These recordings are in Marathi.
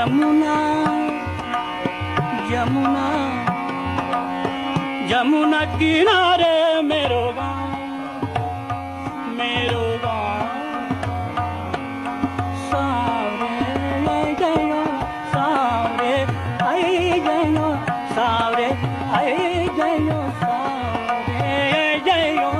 यमुना यमुना यमुना किनारे मेरो गाँव सावरे गयो सावरे आई गयो सावरे आई गयो सावरे गयो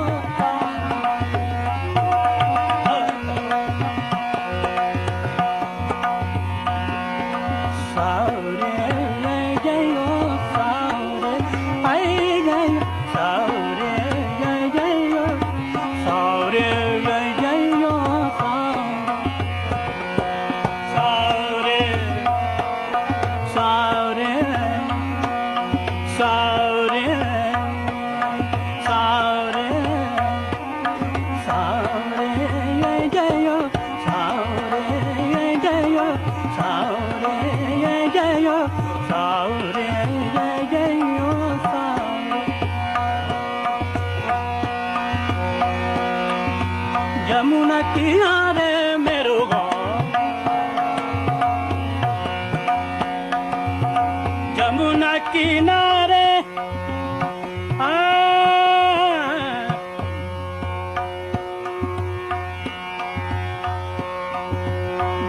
यमुना किनारे मेरो गाँव यमुना किनारे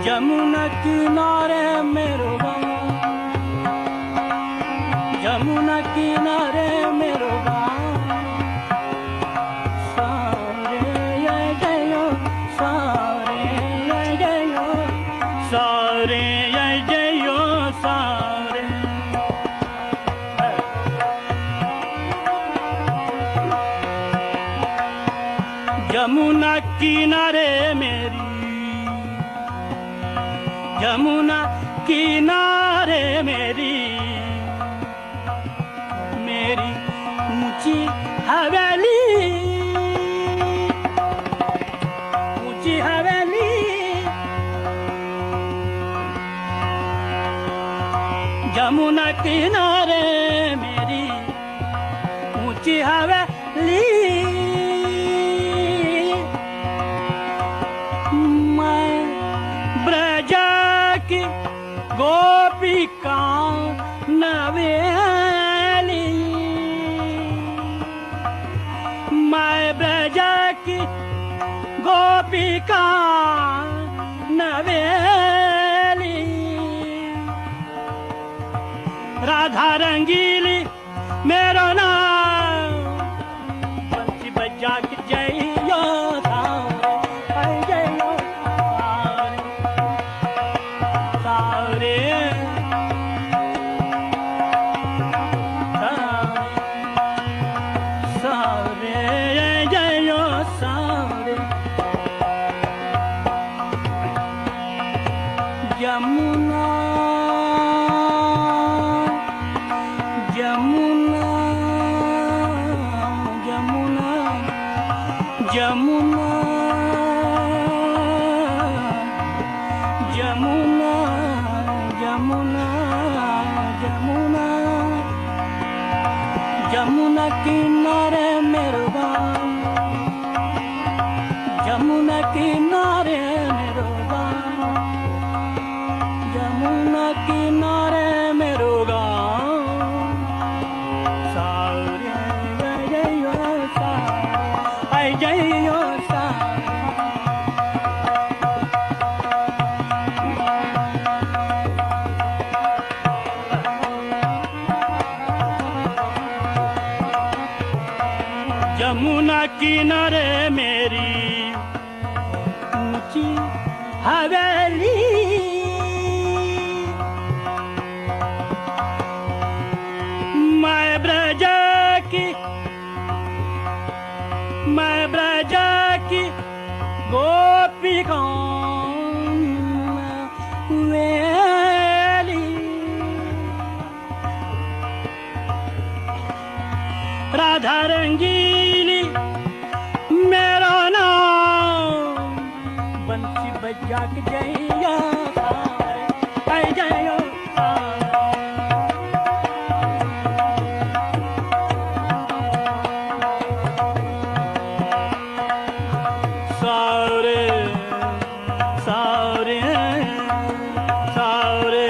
यमुना किनारे मेरो गाँव यमुना किनारे मेरो गाँव सारे जयो सारे यमुना किनारे मेरी यमुना किनारे मेरी मेरी ऊंची हवेली ऊंची हवेली यमुना किनारे मेरी ऊंची हवेली मैं ब्रज की गोपिका नवेली मैं ब्रज की गोपिका नवेली राधा रंगीली मेरो नाम बंसी बजा के जइयो सावरे जइयो सावरे सावरे जइयो सावरे यमुना यमुना यमुना यमुना यमुना यमुना यमुना यमुना किनारे मेरो गाँव यमुना किनारे मेरो गाँव यमुना किनारे मेरो गाँव जइयो यमुना किनारे मेरी ऊंची हवेली मैं ब्रज की गोपिका वेली राधा रंगीली मेरा नाम बंसी बजा के जइया जइयो सावरे सावरे सावरे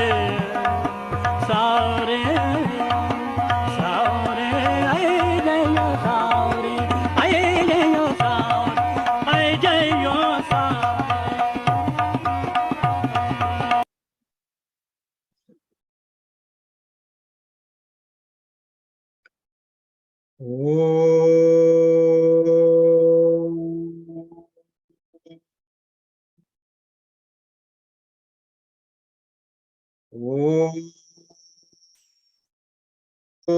ओम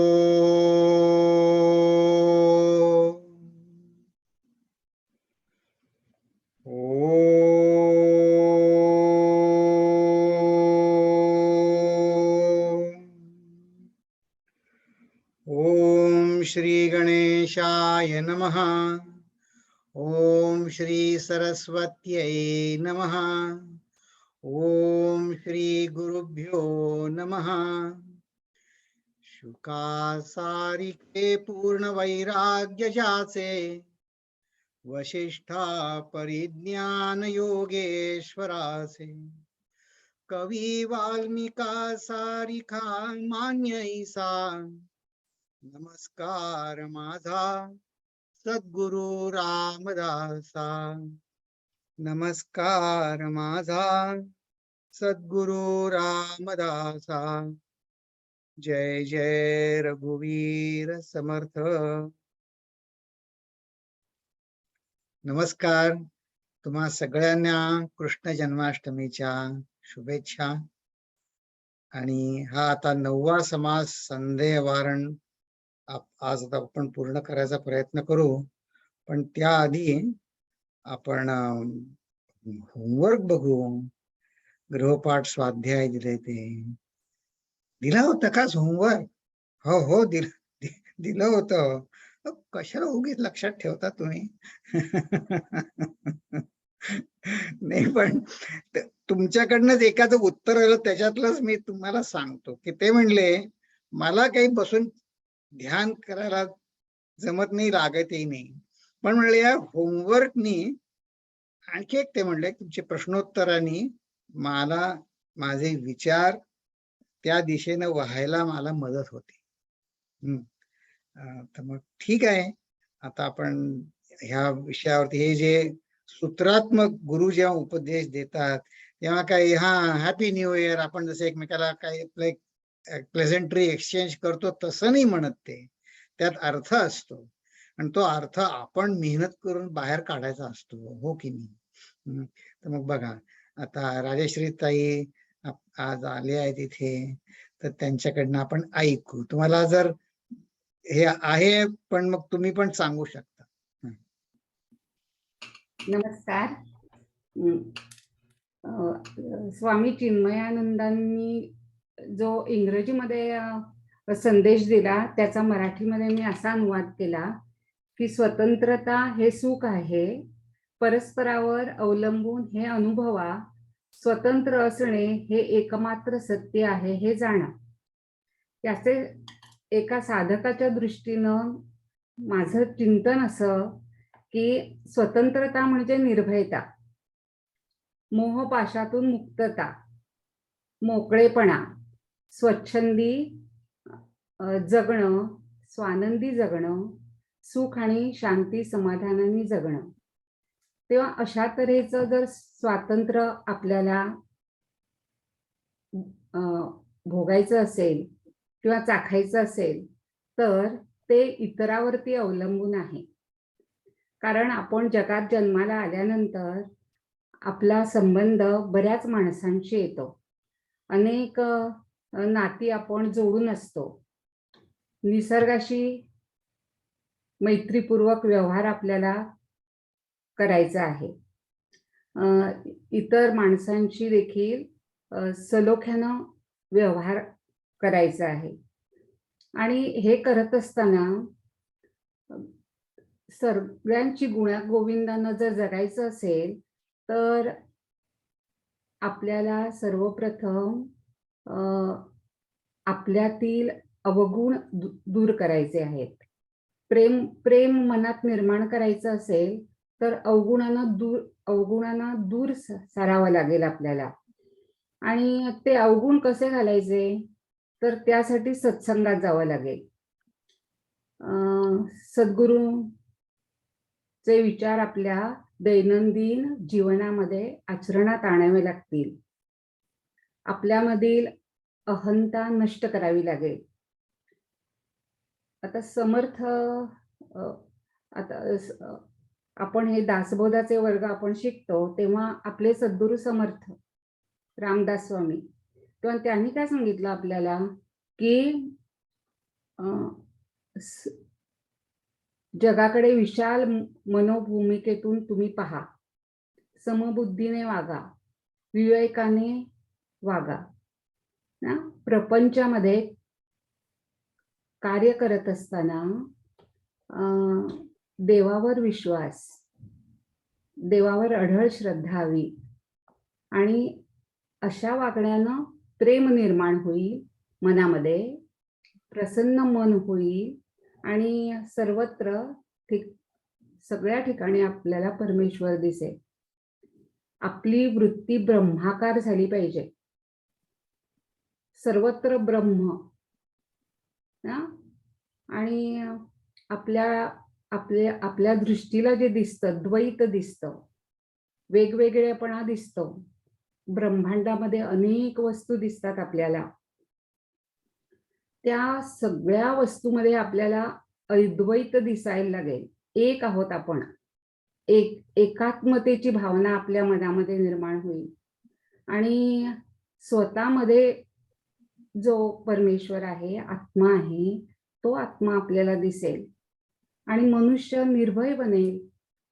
श्री गणेशाय नमः। ओम श्री सरस्वत्यै नमः। ओम श्री गुरुभ्यो नमः। शुकासारिके पूर्ण वैराग्य जाचे, वशिष्ठा परिज्ञान योगेश्वरासे, कवी वाल्मिका सारिखा मान्य ईसा, नमस्कार माझा सद्गुरु रामदासा, नमस्कार माझा सद्गुरु रामदासा। जय जय रघुवीर समर्थ। नमस्कार, तुम्हा सगळ्यांना कृष्ण जन्माष्टमीच्या शुभेच्छा। आणि हा आता 9वा समास संदेह वारण आज आता आपण पूर्ण करायचा प्रयत्न करू, पण त्याआधी आपण होमवर्क बघू। गृहपाठ स्वाध्याय दिले ते दिला होता का होमवर्क? हो हो दिलं होतं। कशाला उगीच लक्षात ठेवता तुम्ही? नाही, पण तुमच्याकडनंच एखादं उत्तर आलं त्याच्यातलंच मी तुम्हाला सांगतो की ते म्हणले मला काही बसून ध्यान करायला जमत नाही, लागतही नाही, पण म्हणले या होमवर्कनी आणखी एक ते म्हणले तुमचे प्रश्नोत्तरांनी मला माझे विचार त्या दिशेनं व्हायला मला मदत होते। तर मग ठीक आहे, आता आपण ह्या विषयावरती हे जे सूत्रात्मक गुरु जेव्हा उपदेश देतात तेव्हा काही हॅपी न्यू इयर आपण जसं एकमेकाला काही प्लेझेंटरी एक्सचेंज करतो तसं नाही म्हणत, ते त्यात अर्थ असतो आणि तो अर्थ आपण मेहनत करून बाहेर काढायचा असतो, हो की नाही? तर मग बघा, आता राजश्री ताई आज आले आहे तिथे, तर त्यांच्याकडनं आपण ऐकू। तुम्हाला जर हे आहे पण मग तुम्ही पण सांगू शकता। नमस्कार। स्वामी चिन्मयानंदांनी जो इंग्रजीमध्ये संदेश दिला त्याचा मराठीमध्ये मी असा अनुवाद केला की स्वतंत्रता हे सुख आहे, परस्परावर अवलंबून हे अनुभवा, स्वतंत्र असणे हे एकमात्र सत्य आहे हे जाणा। याचे एका साधकाच्या दृष्टीनं माझं चिंतन असं की स्वतंत्रता म्हणजे निर्भयता, मोहपाशातून मुक्तता, मोकळेपणा, स्वच्छंदी जगणं, स्वानंदी जगणं, सुख आणि शांती समाधानाने जगणं। तेव्हा अशा तऱ्हेचं जर स्वातंत्र्य आपल्याला भोगायचं असेल किंवा चाखायचं असेल तर ते इतरावरती अवलंबून आहे। कारण आपण जगात जन्माला आल्यानंतर आपला संबंध बऱ्याच माणसांशी येतो, अनेक नाती आपण जोडून असतो, निसर्गाशी मैत्रीपूर्वक व्यवहार आपल्याला करायचा आहे, इतर माणसांशी देखील सलोख्यानं व्यवहार करायचा आहे। आणि हे करत असताना सगळ्यांची गुण्यागोविंदानं जर जगायचं असेल तर आपल्याला सर्वप्रथम आपल्यातील अवगुण दूर करायचे आहेत। प्रेम मनात निर्माण करायचं असेल तर अवगुणांना दूर सारावं लागेल आपल्याला। आणि ते अवगुण कसे घालायचे तर त्यासाठी सत्संगात जावं लागेल। सद्गुरूचे विचार आपल्या दैनंदिन जीवनामध्ये आचरणात आणावे लागतील। आपल्यामधील अहंता नष्ट करावी लागेल। आता समर्थ आता आपण हे दासबोधाचे वर्ग आपण शिकतो तेव्हा आपले सद्गुरू समर्थ रामदास स्वामी तेव्हा त्यांनी काय सांगितलं आपल्याला की स- जगाकडे विशाल मनोभूमिकेतून तुम्ही पहा, समबुद्धीने वागा, विवेकाने वागा ना. प्रपंचामध्ये कार्य करत असताना देवावर विश्वास, देवावर अढळ श्रद्धा हवी आणि अशा वागण्यानं प्रेम निर्माण होईल मनामध्ये, प्रसन्न मन होईल आणि सर्वत्र सगळ्या ठिकाणी आपल्याला परमेश्वर दिसेल. आपली वृत्ती ब्रह्माकार झाली पाहिजे, सर्वत्र ब्रह्म ना. आणि आपल्या दृष्टीला जे दिसतं द्वैत दिसतं, वेगवेगळेपणा दिसतो, ब्रह्मांडामध्ये अनेक वस्तू दिसतात आपल्याला, त्या सगळ्या वस्तूमध्ये आपल्याला अद्वैत दिसायला लागेल. एक आहोत आपण, एकात्मतेची भावना आपल्या मनामध्ये निर्माण होईल आणि स्वतःमध्ये जो परमेश्वर आहे, आत्मा आहे, तो आत्मा आपल्याला दिसेल आणि मनुष्य निर्भय बनेल.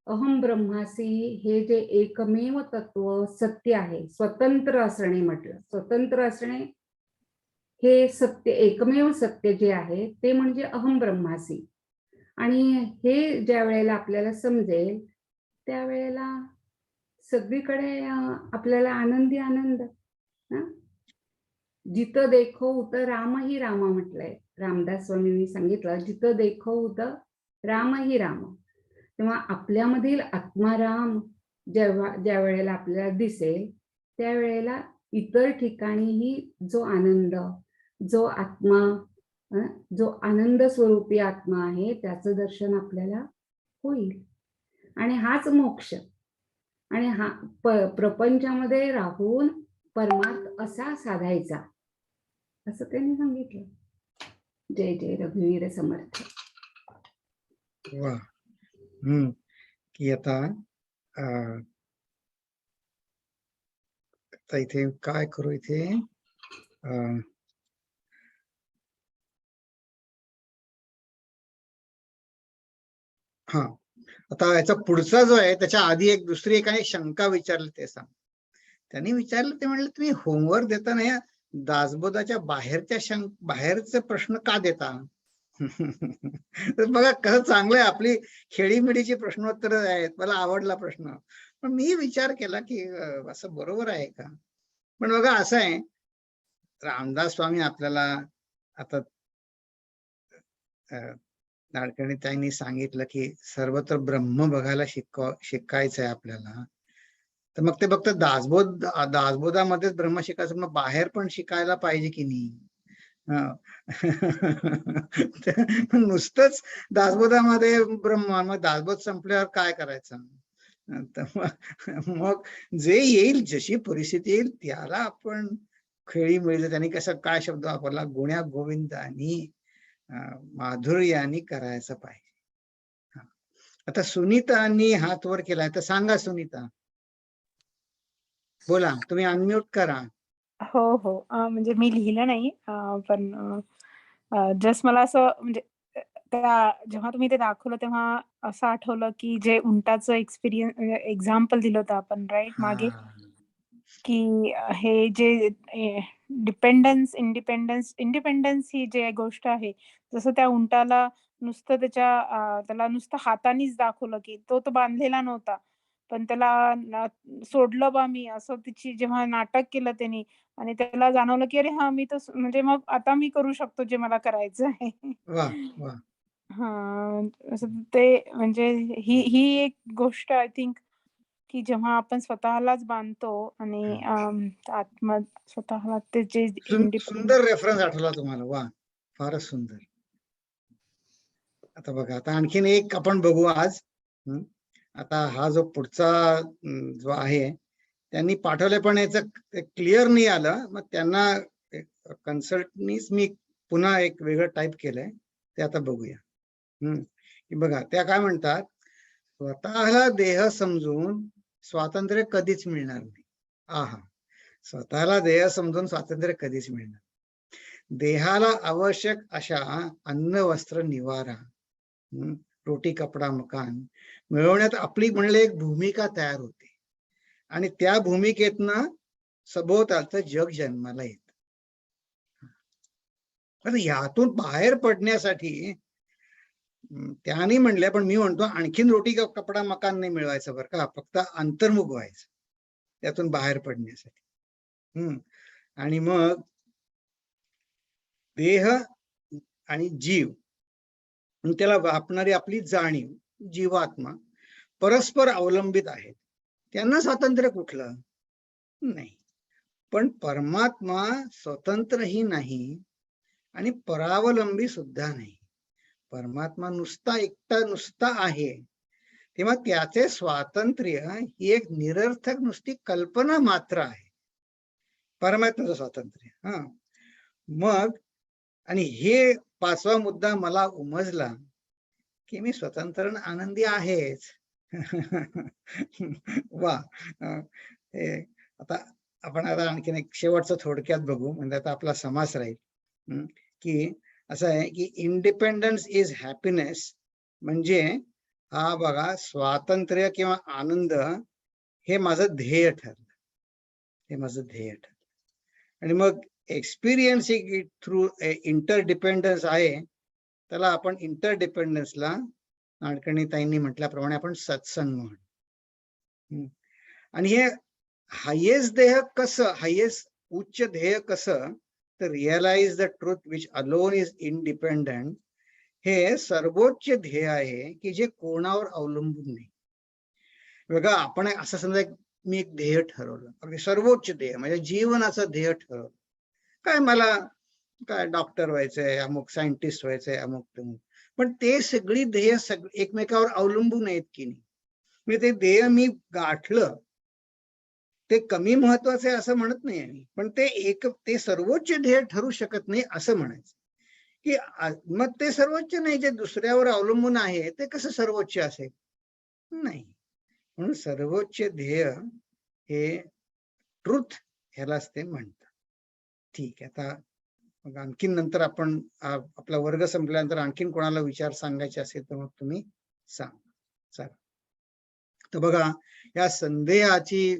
अहम ब्रह्मासी हे जे एकमेव तत्व सत्य आहे, स्वतंत्र असणे म्हटलं, स्वतंत्र असणे हे सत्य, एकमेव सत्य जे आहे ते म्हणजे अहम ब्रह्मासी. आणि हे ज्या वेळेला आपल्याला समजेल त्यावेळेला सगळीकडे आपल्याला आनंदी आनंद ना. जिथं देखो उत राम ही राम म्हटलंय, रामदास स्वामींनी सांगितलं, जिथं देखो उत राम ही राम. तेव्हा आपल्यामधील आत्माराम ज्या वेळेला आपल्याला दिसेल त्यावेळेला इतर ठिकाणीही जो आनंद, जो आत्मा, जो आनंद स्वरूपी आत्मा आहे त्याचं दर्शन आपल्याला होईल आणि हाच मोक्ष. आणि हा प्रपंचामध्ये राहून परमार्थ असा साधायचा, असं त्यांनी सांगितलं. जय जय रघुवीर समर्थ. वा. की आता इथे काय करू, इथे हा आता याचा पुढचा जो आहे त्याच्या आधी एक दुसरी एकाने शंका विचारली, ते सांग. त्यांनी विचारलं, ते म्हणले तुम्ही होमवर्क देताना या दासबोधाच्या बाहेरचे प्रश्न का देता? तर बघा कसं चांगलं आहे, आपली खेळीमेळीची प्रश्नोत्तर आहेत. मला आवडला प्रश्न, पण मी विचार केला की असं बरोबर आहे का? पण बघा असं आहे, रामदास स्वामी आपल्याला आता नाडकर्णी ताईंनी सांगितलं की सर्वत्र ब्रह्म बघायला शिकायचं आहे आपल्याला. तर मग ते फक्त दासबोधामध्येच ब्रह्म शिकायचं, मग बाहेर पण शिकायला पाहिजे की नाही? नुसतंच दासबोधामध्ये ब्रह्म, मग दासबोध संपल्यावर काय करायचं? मग जे येईल, जशी परिस्थिती येईल त्याला आपण खेळी मिळते. त्यांनी कसं काय शब्द वापरला, गुण्या गोविंदानी माधुर्यानी करायचं पाहिजे. आता सुनीतांनी हात वर केलाय, तर सांगा सुनीता, बोला, तुम्ही अनम्यूट करा. हो हो, म्हणजे मी लिहिलं नाही, पण जस्ट मला असं म्हणजे त्या जेव्हा तुम्ही ते दाखवलं तेव्हा असं आठवलं की जे उंटाचं एक्झाम्पल दिलं होतं आपण राईट मागे, की हे जे इंडिपेंडन्स ही जे गोष्ट आहे, जसं त्या उंटाला नुसतं त्याला नुसतं हातानेच दाखवलं की तो बांधलेला नव्हता, पण त्याला सोडलं बा मी, असं तिची जेव्हा नाटक केलं त्यांनी आणि त्याला जाणवलं की अरे हा मी तर म्हणजे मग आता मी करू शकतो जे मला करायचं आहे. वा वा. असं ते म्हणजे ही एक गोष्ट आय थिंक की जेव्हा आपण स्वतःलाच बांधतो आणि आत्मा स्वतःला ते जे सुंदर रेफरन्स आठवला तुम्हाला, वा, फारच सुंदर. आता बघा, आता आणखीन एक आपण बघू आज. आता हा जो पुढचा जो आहे त्यांनी पाठवले, पण याचं क्लिअर नाही आलं, मग त्यांना कन्सल्टनीच मी पुन्हा एक वेगळं टाईप केलंय, ते आता बघूया. की बघा, त्या काय म्हणतात, स्वतःला देह समजून स्वातंत्र्य कधीच मिळणार नाही. स्वतःला देह समजून स्वातंत्र्य कधीच मिळणार. देहाला आवश्यक अशा अन्न वस्त्र निवारा, रोटी कपडा मकान मिळवण्यात आपली म्हणले एक भूमिका तयार होते आणि त्या भूमिकेतनं सभोवतालचं जग जन्माला येत. पण यातून बाहेर पडण्यासाठी त्यांनी म्हणले, पण मी म्हणतो आणखीन रोटी कपडा मकान नाही मिळवायचं बरं का, फक्त अंतर्मुख व्हायचं त्यातून बाहेर पडण्यासाठी. आणि मग देह आणि जीव त्याला व्यापणारी आपली जाणीव जीवात्मा परस्पर अवलंबित आहेत. त्यांना स्वातंत्र्य कुठलं नाही, पण परमात्मा स्वतंत्रही नाही आणि परावलंबी सुद्धा नाही. परमात्मा नुसता एकटा नुसता आहे, तेव्हा त्याचे स्वातंत्र्य ही एक निरर्थक नुसती कल्पना मात्र आहे, परमात्म्याचं स्वातंत्र्य. मग आणि हे पाचवा मुद्दा मला उमजला की मी स्वतंत्र आनंदी आहेच. वा. आता आपण आता आणखीन एक शेवटचं थोडक्यात बघू, म्हणजे आता आपला समास राहील की असं आहे की इंडिपेंडन्स इज हॅपीनेस, म्हणजे हा बघा स्वातंत्र्य किंवा आनंद हे माझं ध्येय ठरलं, हे माझं ध्येय ठरलं. आणि मग एक्सपिरियन्सिंग इट थ्रू इंटरडिपेंडन्स आहे, त्याला आपण इंटरडिपेंडन्सला नाडकर्णीताईंनी म्हटल्याप्रमाणे आपण सत्संग म्हणू. आणि हे हायेस्ट ध्येय कसं, हायेस्ट उच्च ध्येय कसं, तर realise the truth which alone is independent, हे सर्वोच्च ध्येय आहे की जे कोणावर अवलंबून नाही. बघा आपण असं समजा मी एक ध्येय ठरवलं, अगदी सर्वोच्च ध्येय म्हणजे जीवनाचं ध्येय ठरवलं, काय मला काय डॉक्टर व्हायचंय, अमुक सायंटिस्ट व्हायचंय, अमुक तमुक, पण ते सगळी ध्येय एकमेकावर अवलंबून आहेत की नाही. म्हणजे ते ध्येय मी गाठलं ते कमी महत्वाचं आहे असं म्हणत नाही आम्ही, पण ते सर्वोच्च ध्येय ठरू शकत नाही असं म्हणायचं. की मग ते सर्वोच्च नाही, जे दुसऱ्यावर अवलंबून आहे ते कसं सर्वोच्च असेल, नाही. म्हणून सर्वोच्च ध्येय हे ट्रुथ, ह्यालाच ते म्हणतात. ठीक आहे. आता मग आणखीन नंतर आपण आपला वर्ग संपल्यानंतर आणखीन कोणाला विचार सांगायचे असेल तर मग तुम्ही सांगा. चला, तर बघा या संदेहाची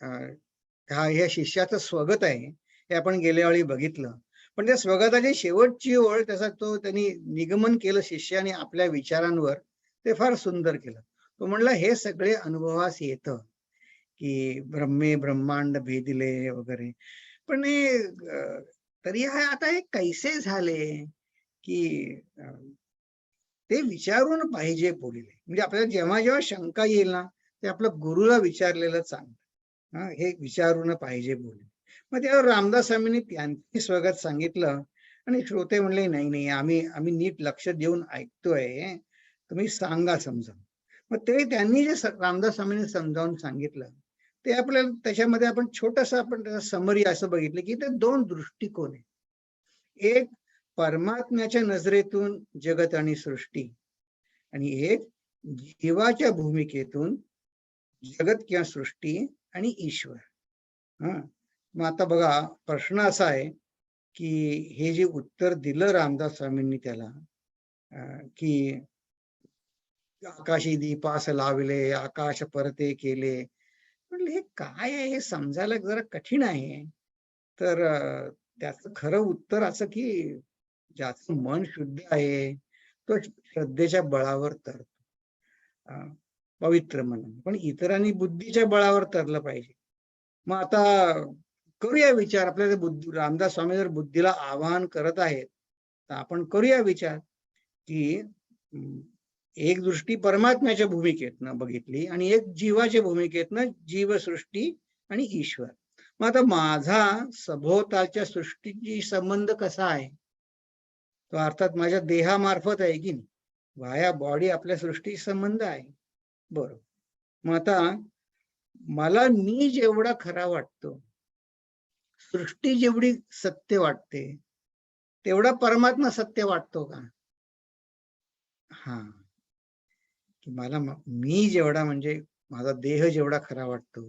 ह्या शिष्याचं स्वगत आहे हे आपण गेल्या वेळी बघितलं, पण त्या स्वगताची शेवटची ओळ, त्याचा तो त्यांनी निगमन केलं शिष्याने आपल्या विचारांवर, ते फार सुंदर केलं. तो म्हणला हे सगळे अनुभवास येतं की ब्रह्मे ब्रह्मांड भेदिले वगैरे, पण तरी आता हे कैसे झाले की ते विचारून पाहिजे बोलिले. म्हणजे आपल्याला जेव्हा जेव्हा शंका येईल ना, ते आपलं गुरुला विचारलेलं चांगलं. हे विचारून पाहिजे बोलिले. मग त्यावर रामदास स्वामींनी त्यांनी स्वगत सांगितलं आणि श्रोते म्हणले नाही नाही, आम्ही नीट लक्ष देऊन ऐकतोय, तुम्ही सांगा समजावून. मग ते त्यांनी जे रामदास स्वामींनी समजावून सांगितलं ते आपल्याला त्याच्यामध्ये आपण छोटस आपण त्याचा समरी असं बघितलं की ते दोन दृष्टिकोन आहे. एक परमात्म्याच्या नजरेतून जगत आणि सृष्टी, आणि एक जीवाच्या भूमिकेतून जगत किंवा सृष्टी आणि ईश्वर. मग आता बघा प्रश्न असा आहे की हे जे उत्तर दिलं रामदास स्वामींनी त्याला की आकाशी दीपास लावले आकाश परते केले, म्हटलं हे काय आहे, हे समजायला जरा कठीण आहे. तर त्याचं खरं उत्तर असं की ज्याचं मन शुद्ध आहे तो श्रद्धेच्या बळावर तरतो, पवित्र म्हणून, पण इतरांनी बुद्धीच्या बळावर तरलं पाहिजे. मग आता करूया विचार, आपल्याला बुद्धी, रामदास स्वामी जर बुद्धीला आवाहन करत आहेत तर आपण करूया विचार की एक दृष्टी परमात्म्याच्या भूमिकेतनं बघितली आणि एक जीवाच्या भूमिकेतनं जीवसृष्टी आणि ईश्वर. मग आता माझा सभोवतालच्या सृष्टीची संबंध कसा आहे, तो अर्थात माझ्या देहामार्फत आहे की नाही, व्हाया बॉडी आपल्या सृष्टीशी संबंध आहे, बरोबर. मग आता मला मी जेवढा खरा वाटतो, सृष्टी जेवढी सत्य वाटते, तेवढा परमात्मा सत्य वाटतो का? की मला मी जेवढा, म्हणजे माझा देह जेवढा खरा वाटतो,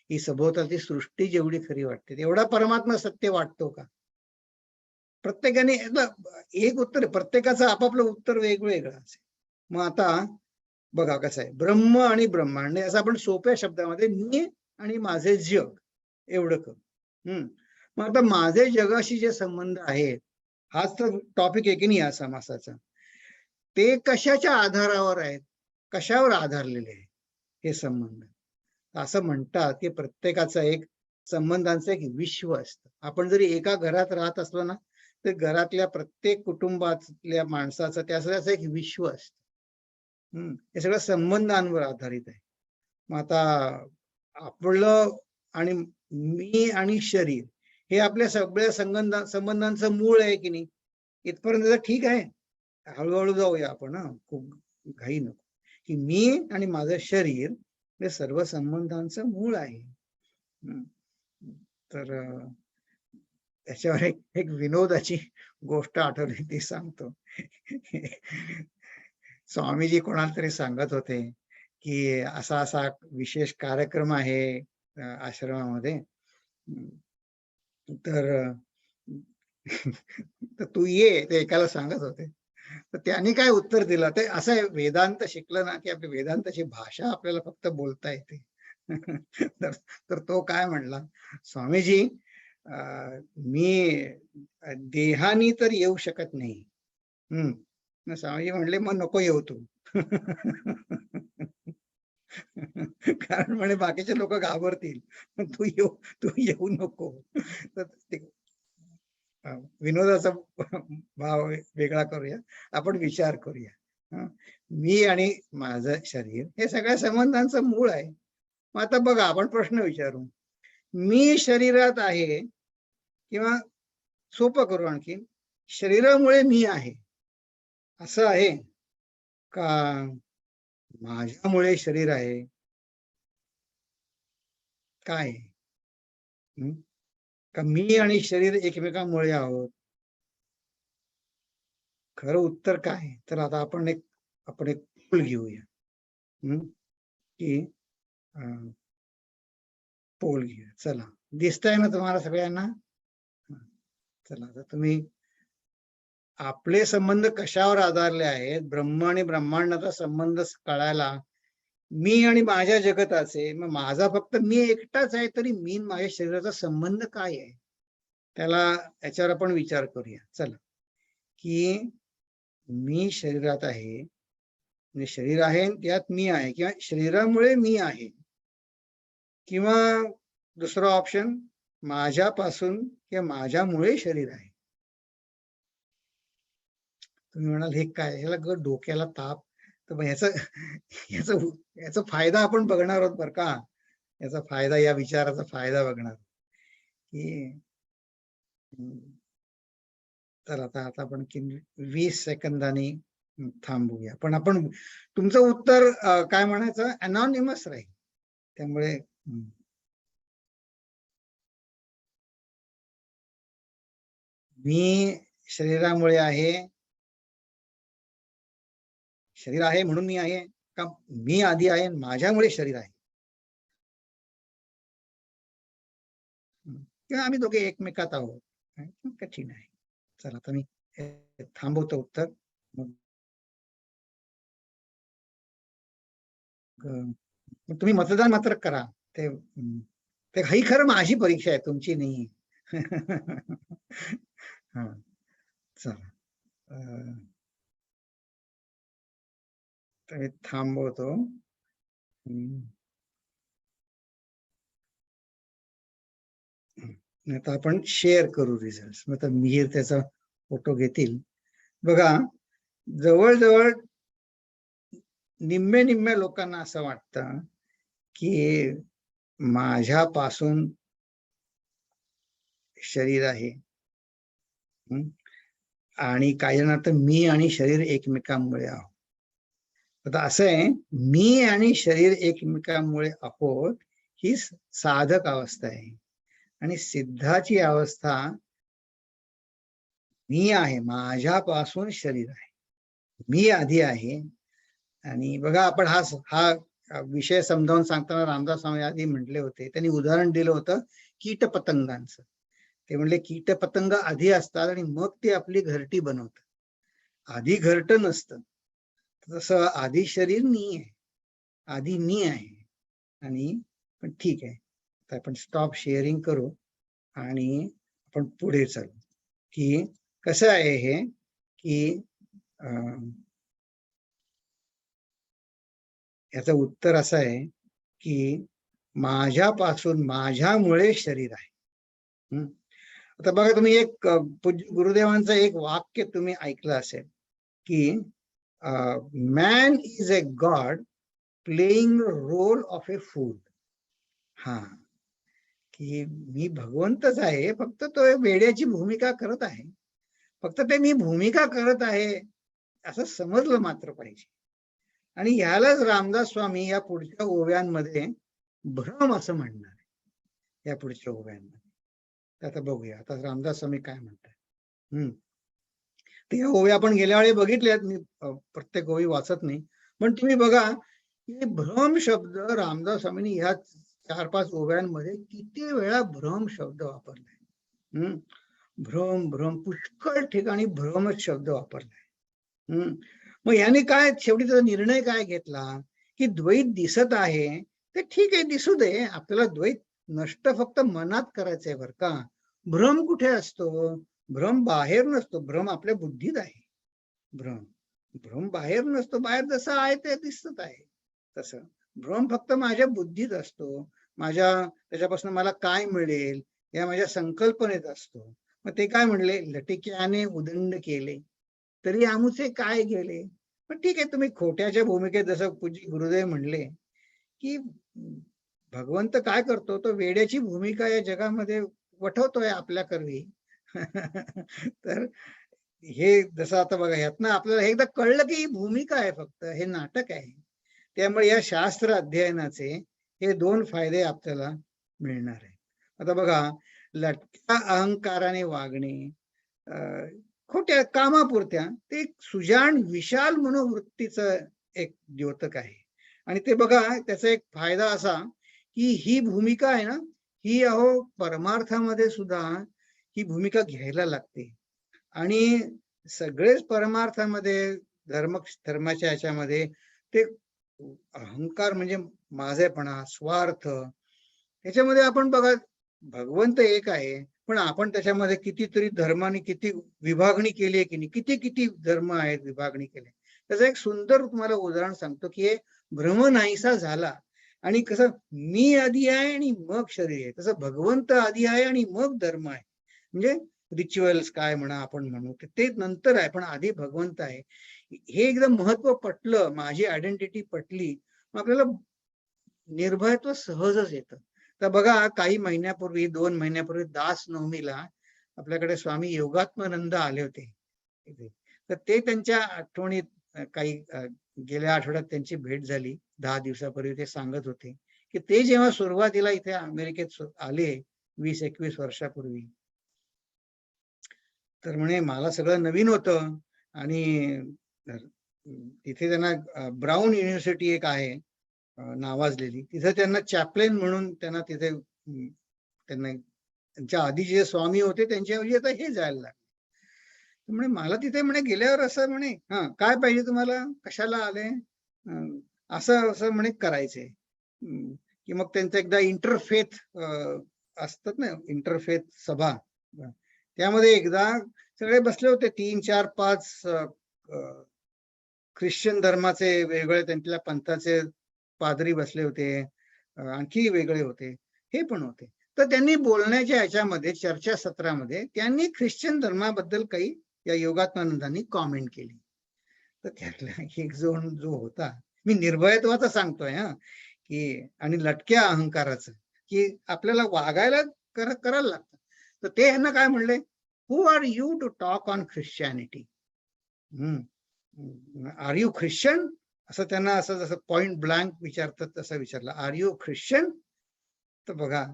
ही सभोवतालची सृष्टी जेवढी खरी वाटते, तेवढा परमात्मा सत्य वाटतो का? प्रत्येकाने एक उत्तर आहे, प्रत्येकाचं आपापलं उत्तर वेगवेगळं असेल. मग आता बघा कसं आहे, ब्रह्म आणि ब्रह्मांड असं आपण सोप्या शब्दामध्ये मी आणि माझे जग एवढं करू. मग आता माझे जगाशी जे संबंध आहेत, हाच तर टॉपिक आहे की नाही या समासाचा, ते कशाच्या आधारावर आहेत, कशावर आधारलेले आहे हे संबंध. असं म्हणतात की प्रत्येकाचा एक संबंधांचं एक विश्व असतं. आपण जरी एका घरात राहत असलो ना, तर घरातल्या प्रत्येक कुटुंबातल्या माणसाचं त्याचं एक विश्व असतं. हे सगळं संबंधांवर आधारित आहे. मग आता आपलं आणि मी आणि शरीर हे आपल्या सगळ्या संबंधांचं मूळ आहे की नाही, इथपर्यंत तर ठीक आहे. हळूहळू जाऊया आपण, खूप घाई नको. की मी आणि माझं शरीर हे सर्व संबंधांचं मूळ आहे. तर त्याच्यावर एक विनोदाची गोष्ट आठवली, ती सांगतो. स्वामीजी कोणाला तरी सांगत होते की असा असा विशेष कार्यक्रम आहे आश्रमामध्ये, तर तू ये, ते एकाला सांगत होते. तर त्यांनी काय उत्तर दिलं, ते असं आहे, वेदांत शिकलं ना की आपली वेदांताची भाषा आपल्याला फक्त बोलता येते. तर तो काय म्हणला, स्वामीजी मी देहानी तर येऊ शकत नाही. स्वामीजी म्हणले, मग नको येऊ तू. कारण म्हणे बाकीचे लोक घाबरतील, तू येऊ नको. तर विनोदाचा भाव वेगळा करूया, आपण विचार करूया. मी आणि माझं शरीर हे सगळ्या संबंधांचं मूळ आहे. मग आता बघा, आपण प्रश्न विचारू, मी शरीरात आहे, किंवा सोपं करू आणखी, शरीरामुळे मी आहे असं आहे का माझ्यामुळे शरीर आहे, काय का मी आणि शरीर एकमेकांमुळे आहोत? खरं उत्तर काय? तर आता आपण एक पोल घेऊया. की पोल घेऊया. चला, दिसतंय ना तुम्हाला सगळ्यांना? चला, आता तुम्ही आपले संबंध कशावर आधारले आहेत, ब्रह्म आणि ब्रह्मांडाचा संबंध कळायला, मी आणि माझ्या जगताचे, मग माझा फक्त मी एकटाच आहे तरी मी माझ्या शरीराचा संबंध काय आहे, याच्यावर आपण विचार करूया. चला, की मी शरीरात आहे, म्हणजे शरीर आहे त्यात मी आहे, किंवा शरीरामुळे मी आहे, किंवा दुसरा ऑप्शन, माझ्यापासून किंवा माझ्यामुळे शरीर आहे. तुम्ही म्हणाल हे काय, ह्याला डोक्याला ताप. तर याचा फायदा आपण बघणार आहोत बरं का. याचा फायदा, या विचाराचा फायदा बघणार की तर आता आपण 20 सेकंदांनी थांबूया. पण आपण तुमचं उत्तर काय म्हणायचं, अनॉनिमस राहील. त्यामुळे मी शरीरामुळे आहे, शरीर आहे म्हणून मी आहे, का मी आधी आहे माझ्यामुळे शरीर आहे, किंवा आम्ही दोघे एकमेकात आहोत, कठीण आहे. चला, आता मी थांबवतो उत्तर. तुम्ही मतदान मात्र करा. ते ही खरं माझी परीक्षा आहे, तुमची नाही. हा, चला, तर थांबवतो. आता आपण शेअर करू रिझल्ट. मग मिहीर त्याचा फोटो घेतील. बघा, जवळजवळ निम्म्या लोकांना असं वाटतं की माझ्यापासून शरीर आहे, आणि काही जण तर मी आणि शरीर एकमेकांमुळे आहोत. आता असं आहे, मी आणि शरीर एकमेकांमुळे आहोत ही साधक अवस्था आहे, आणि सिद्धाची अवस्था मी आहे, माझ्यापासून शरीर आहे, मी आधी आहे. आणि बघा, आपण हा विषय समजावून सांगताना रामदास स्वामी आधी म्हटले होते, त्यांनी उदाहरण दिलं होतं कीट पतंगांचं. ते म्हणले कीट पतंग आधी असतात आणि मग ते आपली घरटी बनवतात, आधी घरटं नसतं. तसं आधी शरीर मी आहे, आधी मी आहे. आणि पण ठीक आहे, तर आपण स्टॉप शेअरिंग करू आणि आपण पुढे चालू. की कसं आहे हे की याचं उत्तर असं आहे की माझ्यापासून माझ्यामुळे शरीर आहे. आता बघा, तुम्ही एक पूज्य गुरुदेवांचं एक वाक्य तुम्ही ऐकलं असेल की man is a god playing role of a fool. हा, की मी भगवंतच आहे, फक्त तो वेड्याची भूमिका करत आहे. फक्त ते मी भूमिका करत आहे असं समजलं मात्र पाहिजे. आणि ह्यालाच रामदास स्वामी या पुढच्या ओव्यांमध्ये भ्रम असं म्हणणार आहे, या पुढच्या ओव्यांमध्ये. आता बघूया आता रामदास स्वामी काय म्हणतात. ते ओव्या आपण गेल्या वेळी बघितल्यात, मी प्रत्येक ओवी वाचत नाही, पण तुम्ही बघा की भ्रम शब्द रामदास स्वामींनी ह्या 4-5 ओव्यांमध्ये किती वेळा भ्रम शब्द वापरलाय. भ्रम भ्रम पुष्कळ ठिकाणी भ्रमच शब्द वापरलाय. मग याने काय शेवटी त्याचा निर्णय काय घेतला की द्वैत दिसत आहे ते ठीक आहे, दिसू दे, आपल्याला द्वैत नष्ट फक्त मनात करायचंय बरं का. भ्रम कुठे असतो? भ्रम बाहेर नसतो, भ्रम आपल्या बुद्धीत आहे. भ्रम भ्रम बाहेर नसतो, बाहेर जसं आहे ते दिसत आहे तसं. भ्रम फक्त माझ्या बुद्धीत असतो, त्याच्यापासून मला काय मिळेल या माझ्या संकल्पनेत असतो. मग ते काय म्हणले, लटिक्याने उदंड केले तरी आमुचे काय गेले. पण ठीक आहे, तुम्ही खोट्याच्या भूमिकेत जसं पूज्य गुरुदेव म्हणले की भगवंत काय करतो, तो वेड्याची भूमिका या जगामध्ये वठवतोय आपल्याकरवी. तर हे जसं आता बघा, यातनं आपल्याला एकदा कळलं की ही भूमिका आहे, फक्त हे नाटक आहे. त्यामुळे या शास्त्र अध्ययनाचे हे 2 फायदे आपल्याला मिळणार आहे. आता बघा, लटक्या अहंकाराने वागणे, खोट्या कामापुरत्या, ते सुजाण विशाल मनोवृत्तीचं एक द्योतक आहे. आणि ते बघा, त्याचा एक फायदा असा की ही भूमिका आहे ना, ही अहो परमार्थामध्ये सुद्धा ही भूमिका घ्यायला लागते. आणि सगळेच परमार्थामध्ये धर्माच्या ह्याच्यामध्ये ते अहंकार म्हणजे माझेपणा, स्वार्थ, त्याच्यामध्ये आपण बघा भगवंत एक आहे, पण आपण त्याच्यामध्ये कितीतरी धर्माने किती विभागणी केली आहे की नाही, किती किती धर्म आहेत विभागणी केले. त्याचं एक सुंदर तुम्हाला उदाहरण सांगतो की हे भ्रम नाहीसा झाला. आणि कसं मी आधी आहे आणि मग शरीर आहे, तसं भगवंत आधी आहे आणि मग धर्म आहे. म्हणजे रिच्युअल्स काय म्हणा आपण म्हणू ते नंतर आहे, पण आधी भगवंत आहे. हे एकदम महत्व पटलं, माझी आयडेंटिटी पटली, मग आपल्याला निर्भयत्व सहजच येतं. तर बघा, काही महिन्यापूर्वी 2 महिन्यापूर्वी दास नवमीला आपल्याकडे स्वामी योगात्मानंद आले होते. तर ते त्यांच्या आठवणीत काही गेल्या आठवड्यात त्यांची भेट झाली. 10 दिवसापूर्वी ते सांगत होते की ते जेव्हा सुरुवातीला इथे अमेरिकेत आले 20-21 वर्षापूर्वी, तर म्हणे मला सगळं नवीन होतं. आणि तिथे त्यांना ब्राऊन युनिव्हर्सिटी एक आहे नावाजलेली, तिथे त्यांना चॅप्लेन म्हणून त्यांना तिथे त्यांना त्यांच्या आधी जे स्वामी होते त्यांच्याऐवजी आता हे जायला लागले. म्हणे मला तिथे म्हणे गेल्यावर असं म्हणे, काय पाहिजे तुम्हाला, कशाला आले, असं असं म्हणे करायचंय. की मग त्यांचं एकदा इंटरफेथ असतात ना, इंटरफेथ सभा, त्यामध्ये एकदा सगळे बसले होते, 3, 4, 5 ख्रिश्चन धर्माचे वेगळे, त्यांच्या पंथाचे पादरी बसले होते, आणखी वेगळे होते, हे पण होते. तर त्यांनी बोलण्याच्या ह्याच्यामध्ये चर्चासत्रामध्ये त्यांनी ख्रिश्चन धर्माबद्दल काही या योगात्मानंदांनी कॉमेंट केली. तर त्यातला एक जो होता, मी निर्भयत्वाचं सांगतोय की, आणि लटक्या अहंकाराचं, की आपल्याला वागायला करायला लागतं. तर ते ह्यांना काय म्हणले, who are you to talk on Christianity, are you Christian, असं त्यांना असं जसं पॉइंट ब्लँक विचारतात तसं विचारलं, आर यू ख्रिश्चन. तर बघा,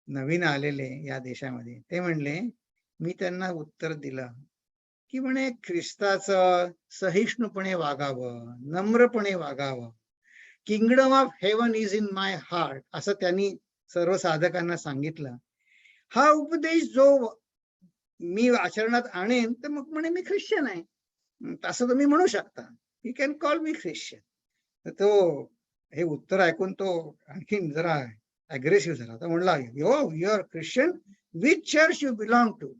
नवीन आलेले या देशामध्ये ते म्हणले, मी त्यांना उत्तर दिलं की म्हणे ख्रिस्ताचं सहिष्णुपणे वागावं, नम्रपणे वागावं, kingdom of heaven is in my heart, असं त्यांनी सर्व साधकांना सांगितलं. हा उपदेश जो मी आचरणात आणेन तर मग म्हणे मी ख्रिश्चन आहे. तसं तुम्ही म्हणू शकता, you can call me Christian. तर तो हे उत्तर ऐकून तो आणखीन जरा अग्रेसिव्ह झाला. तर म्हणला, yo you are Christian, which church you belong to.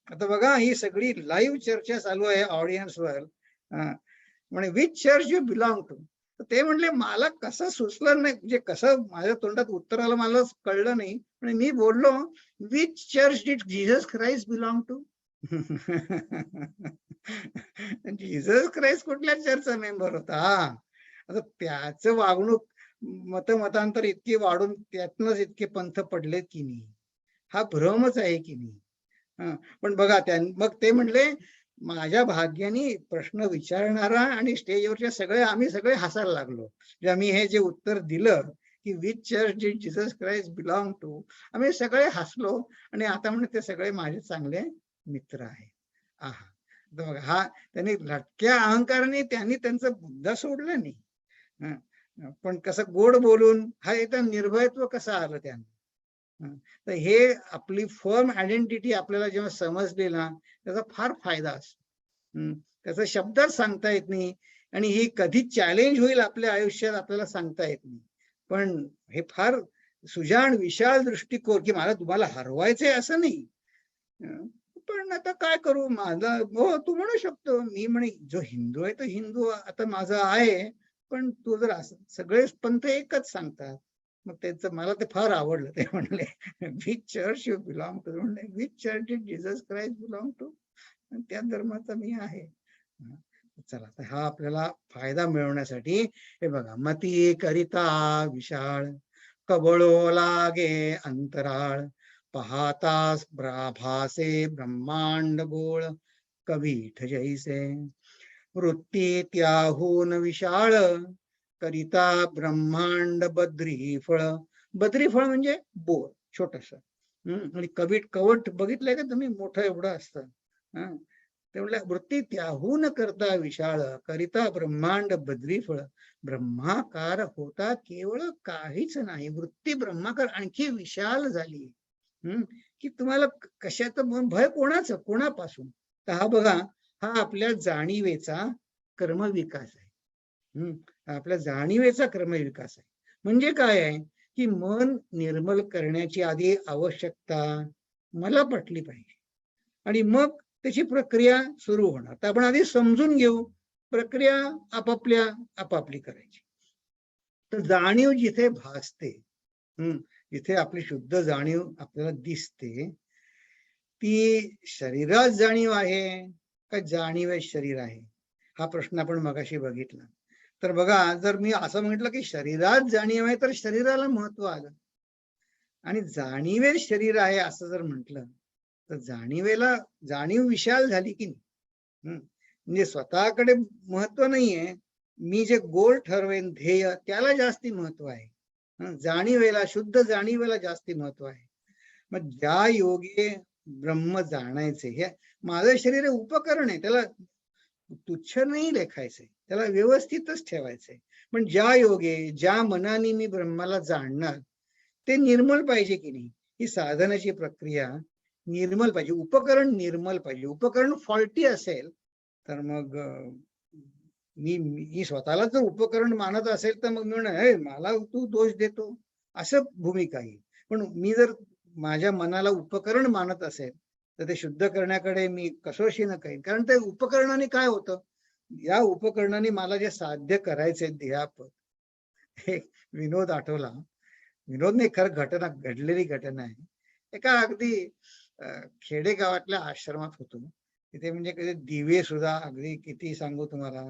आता बघा ही सगळी लाईव्ह चर्चा चालू आहे ऑडियन्सवर. म्हणे which church you belong to. तर ते म्हणले मला कसं सुचलं नाही, म्हणजे कसं माझ्या तोंडात उत्तर आलं मला कळलं नाही. म्हणजे मी बोललो, which church did Jesus Christ belong to. Jesus Christ कुठल्या चर्चचा मेंबर होता. आता त्याचं वागणूक मतांतर इतकी वाढून त्यातनच इतके पंथ पडलेत की नाही, हा भ्रमच आहे की नाही. पण बघा मग ते म्हणले माझ्या भाग्याने प्रश्न विचारणारा आणि स्टेजवरचे आम्ही सगळे हसायला लागलो. आम्ही हे जे उत्तर दिलं की which church did Jesus Christ belong to, आम्ही सगळे हसलो. आणि आता म्हणजे ते सगळे माझे चांगले मित्र आहे. आहा, बघा हा त्यांनी लटक्या अहंकाराने त्यांनी त्यांचा मुद्दा सोडला नाही. पण कसं गोड बोलून हा एकदम निर्भयत्व कसं आलं त्यांना. तर हे आपली फर्म आयडेंटिटी आपल्याला जेव्हा समजली ना त्याचा फार फायदा असतो. त्याचा शब्दात सांगता येत नाही आणि ही कधी चॅलेंज होईल आपल्या आयुष्यात आपल्याला सांगता येत नाही. पण हे फार सुजाण विशाल दृष्टिकोन की मला तुम्हाला हरवायचंय असं नाही. पण आता काय करू, माझा हो तू म्हणू शकतो, मी म्हणे जो हिंदू आहे तो हिंदू आता माझा आहे. पण तू जर असं सगळेच पंथ एकच सांगतात. मग त्याचं मला ते फार आवडलं. ते म्हणले which church you belong to. म्हणले which church did Jesus Christ belong to. त्या धर्माचा मी आहे. चला तर हा आपल्याला फायदा मिळवण्यासाठी हे बघा, मती करिता विशाळ, कबळो लागे अंतराळ, पाहतास भासे ब्रह्मांड गोळ, कवीठ जैसे. वृत्ती त्याहून विशाळ, करिता ब्रह्मांड बद्री फळ. बद्री फळ म्हणजे बोर छोटस. आणि कवट बघितलंय का तुम्ही, मोठं एवढं असतं. ते म्हणलं वृत्ती त्याहून करता विशाळ, करिता ब्रह्मांड बद्री फळ. ब्रह्माकार होता केवळ काहीच नाही. वृत्ती ब्रह्माकार आणखी विशाल झाली. की तुम्हाला कशाचं भय कोणाचं, कोणापासून. तर हा बघा हा आपल्या जाणीवेचा कर्मविकास आहे. आपल्या जाणीवेचा कर्मविकास आहे. म्हणजे काय आहे की मन निर्मल करण्याची आधी आवश्यकता मला पटली पाहिजे आणि मग त्याची प्रक्रिया सुरू होणार. तर आपण आधी समजून घेऊ, प्रक्रिया आपापली करायची. तर जाणीव जिथे भासते, जिथे आपली शुद्ध जाणीव आपल्याला दिसते, ती शरीरात जाणीव आहे का जाणीव शरीर आहे, हा प्रश्न आपण मगाशी बघितला. तर बघा जर मी असं म्हटलं की शरीरात जाणीव आहे तर शरीराला महत्व आलं. आणि जाणीवे शरीर आहे असं जर म्हटलं तर जाणीव विशाल झाली की नाही. म्हणजे स्वतःकडे महत्व नाहीये, मी जे गोल ठरवेन ध्येय त्याला जास्ती महत्व आहे. जाणीवेला, शुद्ध जाणीवेला जास्ती महत्व आहे. मग ज्या योगे ब्रह्म जाणायचे, हे माझं शरीर हे उपकरण आहे, त्याला तुच्छ नाही लेखायचंय, त्याला व्यवस्थितच ठेवायचंय. पण ज्या योगे ज्या मनाने मी ब्रह्माला जाणणार ते निर्मल पाहिजे की नाही. ही साधनाची प्रक्रिया निर्मल पाहिजे, उपकरण निर्मल पाहिजे. उपकरण फॉल्टी असेल तर मग मी स्वतःला जर उपकरण मानत असेल तर मग मी म्हणणार मला तू दोष देतो, असं भूमिका येईल. पण मी जर माझ्या मनाला उपकरण मानत असेल तर ते शुद्ध करण्याकडे मी कसोशीनं करेन. कारण ते उपकरणाने काय होतं, या उपकरणाने मला जे साध्य करायचे ध्येयापद. हे विनोद आठवला, विनोद नाही खरं घटना, घडलेली घटना आहे. एका अगदी खेडेगावातल्या आश्रमात होतो. तिथे म्हणजे दिवे सुद्धा अगदी किती सांगू तुम्हाला,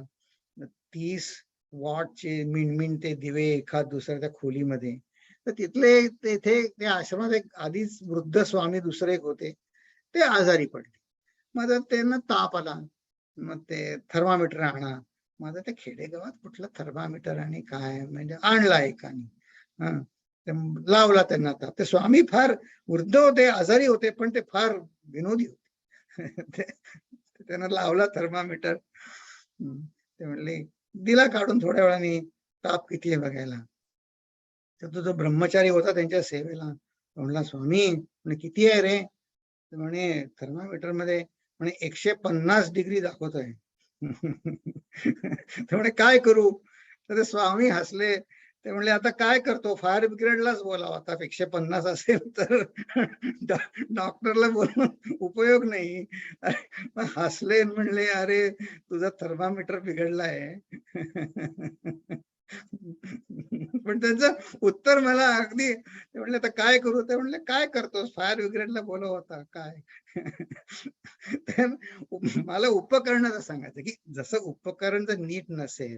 30 वॉटचे मिणमिणते दिवे एखाद दुसऱ्या त्या खोलीमध्ये. तर तेथे त्या आश्रमात एक आधीच वृद्ध स्वामी दुसरे एक होते, ते आजारी पडले. मग त्यांना ताप आला, मग ते थर्मामीटर आणा. माझं त्या खेडेगावात कुठलं थर्मामीटर आणि काय, म्हणजे आणला एकाने, लावला त्यांना ताप. ते स्वामी फार वृद्ध होते, आजारी होते, पण ते फार विनोदी होते. त्यांना लावला थर्मामीटर. ते म्हणले दिला काढून थोड्या वेळाने, ताप किती आहे बघायला. तर तो जो ब्रह्मचारी होता त्यांच्या सेवेला, म्हणला स्वामी म्हणे किती आहे रे? तर म्हणे थर्मामीटर मध्ये म्हणे 150 डिग्री दाखवतोय. तर म्हणे काय करू? तर ते स्वामी हसले. ते म्हणले आता काय करतो, फायर ब्रिगेडलाच बोलावं आता. 150 असेल तर डॉक्टरला बोलून उपयोग नाही. मग हसले आणि म्हणले अरे तुझा थर्मामीटर बिघडलाय. पण त्यांचं उत्तर मला अगदी, ते म्हणले आता काय करू? ते म्हणले काय करतोस, फायर ब्रिगेडला बोलव होता काय. तर मला उपकरणाचं सांगायचं की जसं उपकरण जर नीट नसेल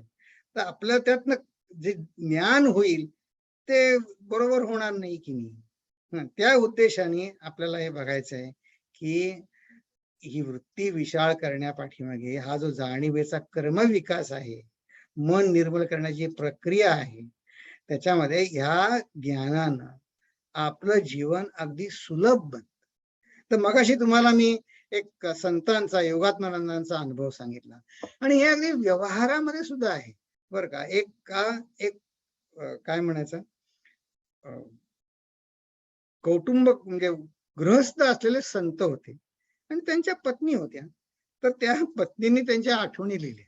तर आपल्या त्यातनं जे ज्ञान होईल ते बरोबर होणार नाही की नाही. त्या उद्देशाने आपल्याला हे बघायचं आहे की ही वृत्ती विशाळ करण्यापाठीमागे हा जो जाणीवेचा क्रमविकास आहे, मन निर्मल करण्याची प्रक्रिया आहे, त्याच्यामध्ये ह्या ज्ञानानं आपलं जीवन अगदी सुलभ बनतं. तर मगाशी तुम्हाला मी एक संतांचा, योगात्मानंदांचा अनुभव सांगितला आणि हे अगदी व्यवहारामध्ये सुद्धा आहे बरं का. एक काय म्हणायचं, कौटुंब म्हणजे गृहस्थ असलेले संत होते आणि त्यांच्या पत्नी होत्या. तर त्या पत्नींनी त्यांच्या आठवणी लिहिल्या.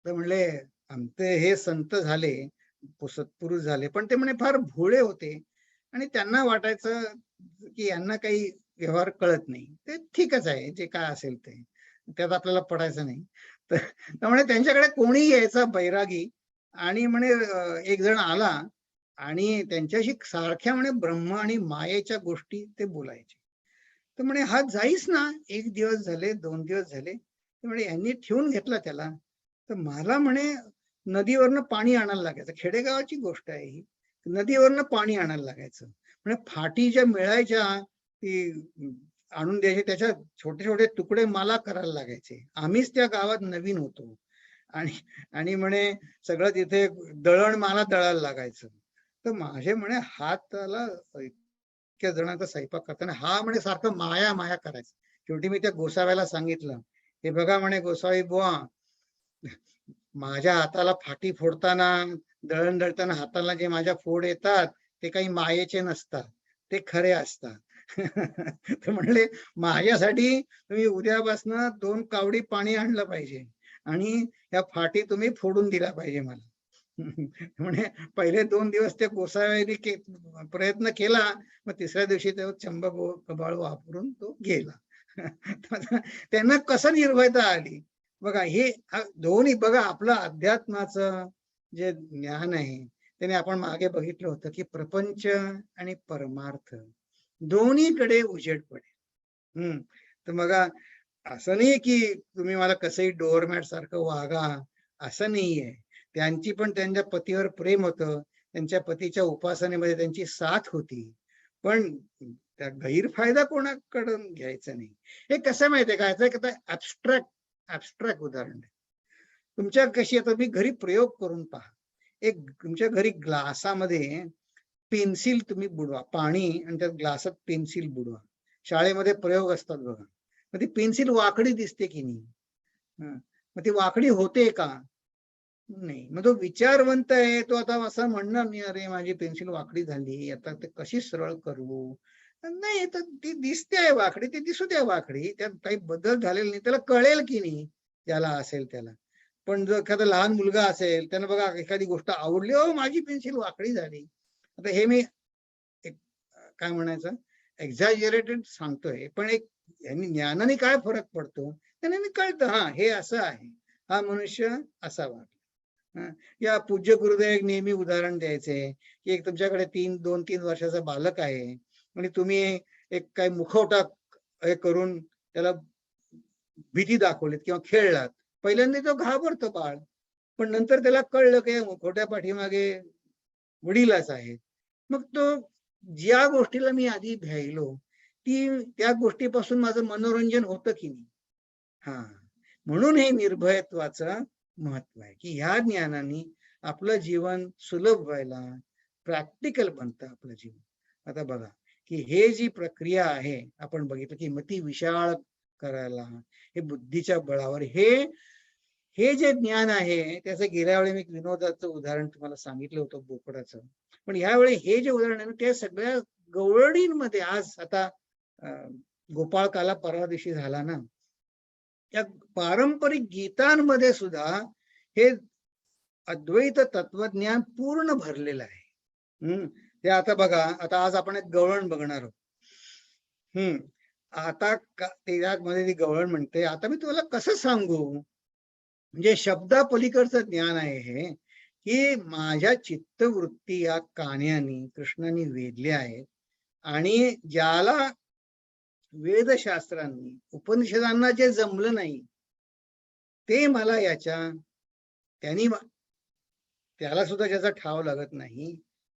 तर म्हणले आमचे हे संत झाले, सत्पुरुष झाले, पण ते म्हणे फार भोळे होते आणि त्यांना वाटायचं की यांना काही व्यवहार कळत नाही. ते ठीकच आहे, जे काय असेल ते, त्यात आपल्याला पडायचं नाही. तर म्हणे त्यांच्याकडे कोणी यायचा बैरागी आणि म्हणे एक जण आला आणि त्यांच्याशी सारख्या म्हणे ब्रह्म आणि मायेच्या गोष्टी ते बोलायचे. तर म्हणे हा जाईस ना, 1 दिवस झाले, 2 दिवस झाले. तर म्हणे यांनी ठेवून घेतला त्याला. तर मला म्हणे नदीवरनं पाणी आणायला लागायचं. खेडेगावाची गोष्ट आहे ही. नदीवरनं पाणी आणायला लागायचं. म्हणजे फाटी ज्या मिळायच्या ती आणून द्यायचे, त्याच्या छोटे छोटे तुकडे मला करायला लागायचे. आम्हीच त्या गावात नवीन होतो आणि आणि म्हणे सगळं तिथे दळण मला दळायला लागायचं. तर माझे म्हणे हाताला इतक्या जणांचा स्वयंपाक करताना हा म्हणे सारखं माया माया करायचं. शेवटी मी त्या गोसाव्याला सांगितलं, हे बघा म्हणे गोसावी बुवा, माझ्या हाताला फाटी फोडताना, दळण दळताना हाताला जे माझ्या फोड येतात ते काही मायेचे नसतात, ते खरे असतात. तर म्हणले माझ्यासाठी तुम्ही उद्यापासून 2 कावडी पाणी आणलं पाहिजे आणि ह्या फाटी तुम्ही फोडून दिला पाहिजे मला. म्हणे पहिले 2 दिवस त्या गोसाव्याने प्रयत्न केला, मग तिसऱ्या दिवशी तो चंबक कबाळ वापरून तो गेला. त्यांना कसं निर्भयता आली बघा. हे दोन्ही बघा, आपलं अध्यात्माचं जे ज्ञान आहे त्याने आपण मागे बघितलं होतं की प्रपंच आणि परमार्थ दोन्हीकडे उजेड पडेल. तर बघा असं नाही की तुम्ही मला कसंही डोअरमॅट सारखं वागा, असं नाहीये. त्यांची पण त्यांच्या पतीवर प्रेम होतं, त्यांच्या पतीच्या उपासनेमध्ये त्यांची साथ होती, पण त्या गैरफायदा कोणाकडून घ्यायचा नाही. हे कसं माहितीये का, याचं ऍबस्ट्रॅक्ट उदाहरण आहे. तुमच्या कशी, आता मी घरी प्रयोग करून पहा. एक तुमच्या घरी ग्लासामध्ये पेन्सिल तुम्ही बुडवा, पाणी आणि त्या ग्लासात पेन्सिल बुडवा. शाळेमध्ये प्रयोग असतात बघा. मग ती पेन्सिल वाकडी दिसते की नाही? मग ती वाकडी होते का? नाही. मग तो विचारवंत आहे, तो आता असं म्हणणार नाही अरे माझी पेन्सिल वाकडी झाली, आता ते कशी सरळ करू. नाही, तर ती दिसते आहे वाकडी, ती दिसू द्या वाकडी, त्यात काही बदल झालेला नाही, त्याला कळेल की नाही ज्याला असेल त्याला. पण जर एखादा लहान मुलगा असेल, त्यानं बघा एखादी गोष्ट आवडली, हो माझी पेन्सिल वाकडी झाली. आता हे मी एक काय म्हणायचं एक्झॅजरेटेड सांगतोय, पण एक यांनी ज्ञानाने काय फरक पडतो त्याने कळतं, हा हे असं आहे, हा मनुष्य असा वागला. या पूज्य गुरुदेव एक नेहमी उदाहरण द्यायचे की एक तुमच्याकडे 2-3 वर्षाचा बालक आहे आणि तुम्ही एक काही मुखवटा हे करून त्याला भीती दाखवलीत किंवा खेळलात. पहिल्यांदा तो घाबरतो बाळ, पण नंतर त्याला कळलं की मुखवट्या पाठीमागे वडीलच आहेत. मग तो ज्या गोष्टीला मी आधी भ्यायलो त्या गोष्टीपासून माझं मनोरंजन होतं की नाही. म्हणून हे निर्भयत्वाचं महत्व आहे की ह्या ज्ञानाने आपलं जीवन सुलभ व्हायला प्रॅक्टिकल बनतं आपलं जीवन. आता बघा की हे जी प्रक्रिया आहे, आपण बघितलं की मती विशाळ करायला हे बुद्धीच्या बळावर हे जे ज्ञान आहे त्याचं गेल्या वेळी मी विनोदाचं उदाहरण तुम्हाला सांगितलं होतं बोकडाचं, पण यावेळी हे जे उदाहरण आहे ते सगळ्या गवळणींमध्ये आज आता गोपाळकाला परवा दिवशी झाला ना, त्या पारंपरिक गीतांमध्ये सुद्धा हे अद्वैत तत्वज्ञान पूर्ण भरलेलं आहे. ते आता बघा, आता आज आपण एक गवळण बघणार आहोत. आता त्यामध्ये ती गवळण म्हणते, आता मी तुम्हाला कसं सांगू, म्हणजे शब्दा पलीकडचं ज्ञान आहे हे, की माझ्या चित्तवृत्ती या कान्यानी कृष्णाने वेधल्या आहेत आणि ज्याला वेदशास्त्रांनी उपनिषदांना जे जमलं नाही ते मला त्याला सुद्धा ज्याचा ठाव लागत नाही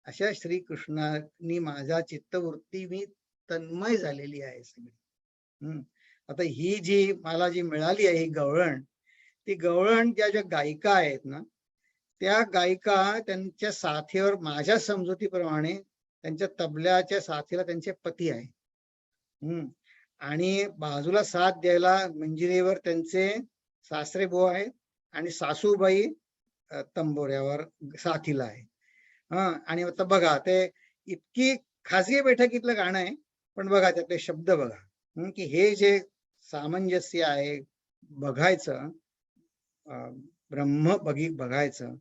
अशा श्रीकृष्णांनी माझ्या चित्तवृत्ती मी तन्मय झालेली आहे सगळी. आता ही जी मला जी मिळाली आहे ही गवळण, ती गवळण ज्या गायिका आहेत ना, त्या गायिका त्यांच्या साथीवर माझ्या समजुतीप्रमाणे त्यांच्या तबल्याच्या साथीला त्यांचे पती आहे आणि बाजूला साथ द्यायला मंजिरीवर त्यांचे सासरे भाऊ आहेत आणि सासूबाई तंबोऱ्यावर साथीला आहे. आणि आता बघा, ते इतकी खाजगी बैठकीतलं गाणं आहे, पण बघा त्यातले शब्द बघा, की हे जे सामंजस्य आहे बघायचं, ब्रह्म बघायचं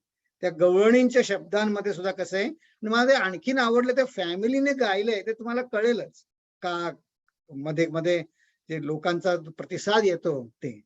त्या गवळणींच्या शब्दांमध्ये सुद्धा कसं आहे. मला ते आणखीन आवडलं, त्या फॅमिलीने गायलंय ते तुम्हाला कळेलच का मध्ये मध्ये जे लोकांचा प्रतिसाद येतो ते.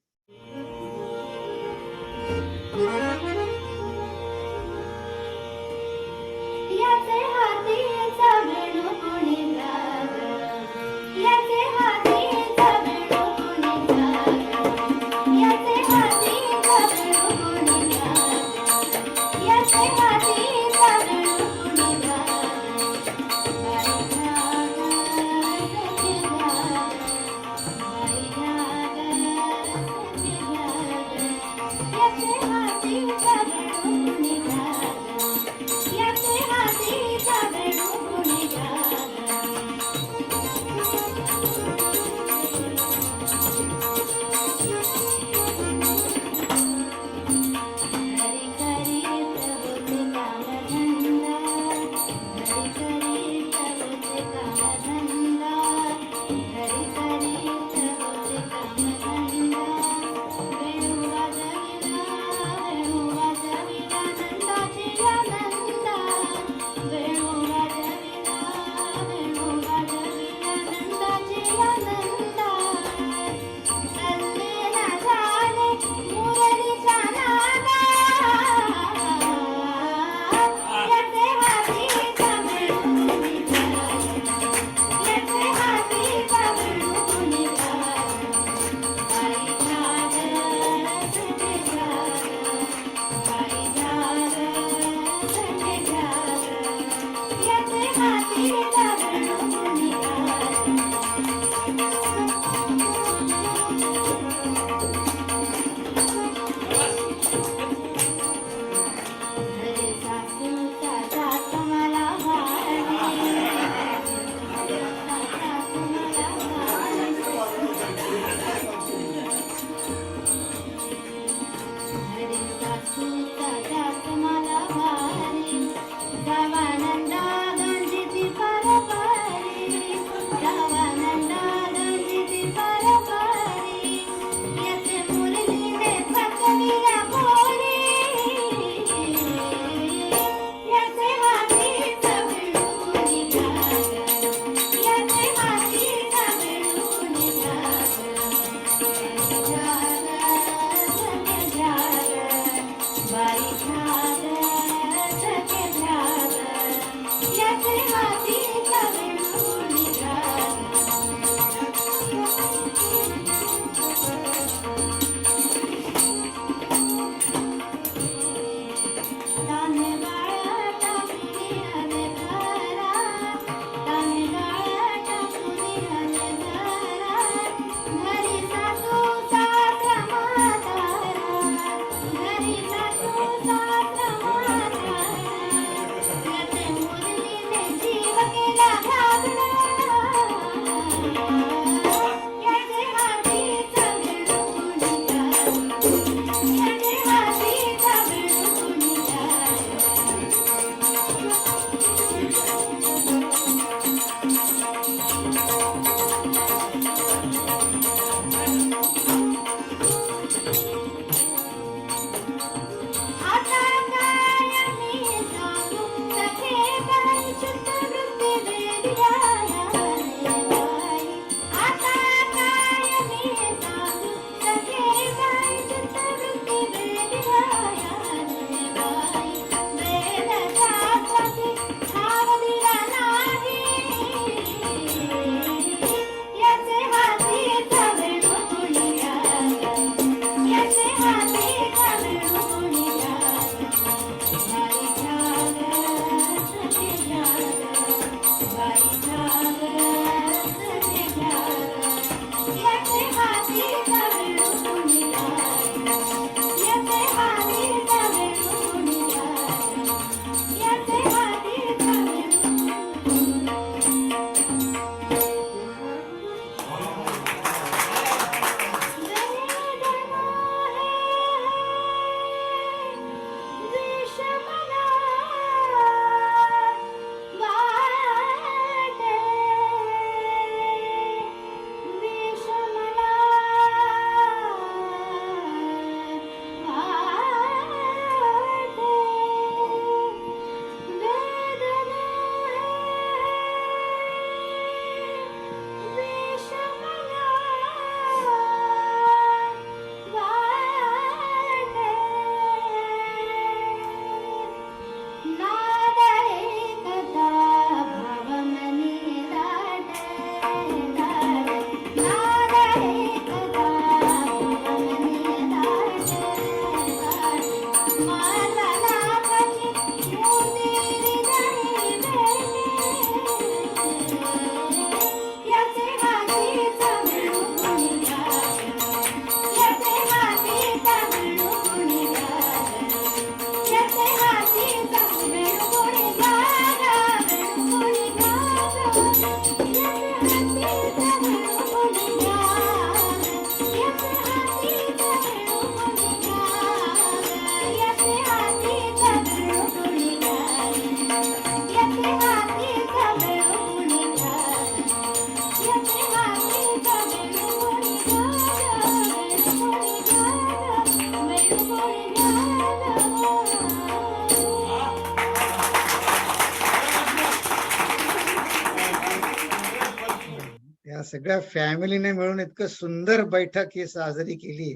सगळ्या फॅमिलीने मिळून इतकं सुंदर बैठक ही साजरी केली.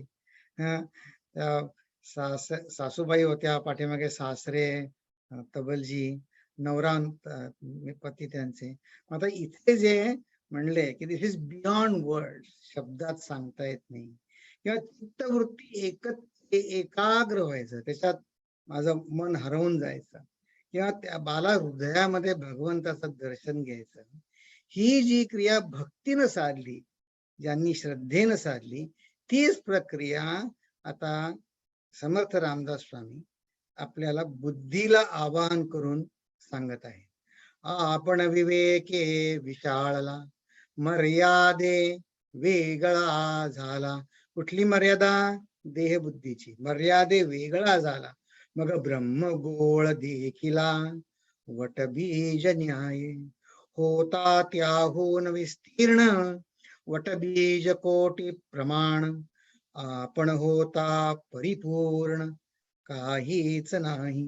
सासूबाई होत्या पाठीमागे, सासरे, तबलजी, नवरा, पती त्यांचे. आता इथे जे म्हणले की दिस इज बियॉन्ड वर्ड, शब्दात सांगता येत नाही. किंवा चित्तवृत्ती एकाग्र व्हायचं, त्याच्यात माझं मन हरवून जायचं, किंवा त्या बाला हृदयामध्ये भगवंताचं दर्शन घ्यायचं. ही जी क्रिया भक्तीनं साधली, ज्यांनी श्रद्धेनं साधली, तीच प्रक्रिया आता समर्थ रामदास स्वामी आपल्याला बुद्धीला आवाहन करून सांगत आहे. आपण विवेके विशाळला, मर्यादे वेगळा झाला. कुठली मर्यादा? देहबुद्धीची. मर्यादे वेगळा झाला, मग ब्रह्मगोळ देखिला वटबीज न्याय. होता त्याहून विस्तीर्ण वटबीज कोटी प्रमाण. आपण होता परिपूर्ण काहीच नाही.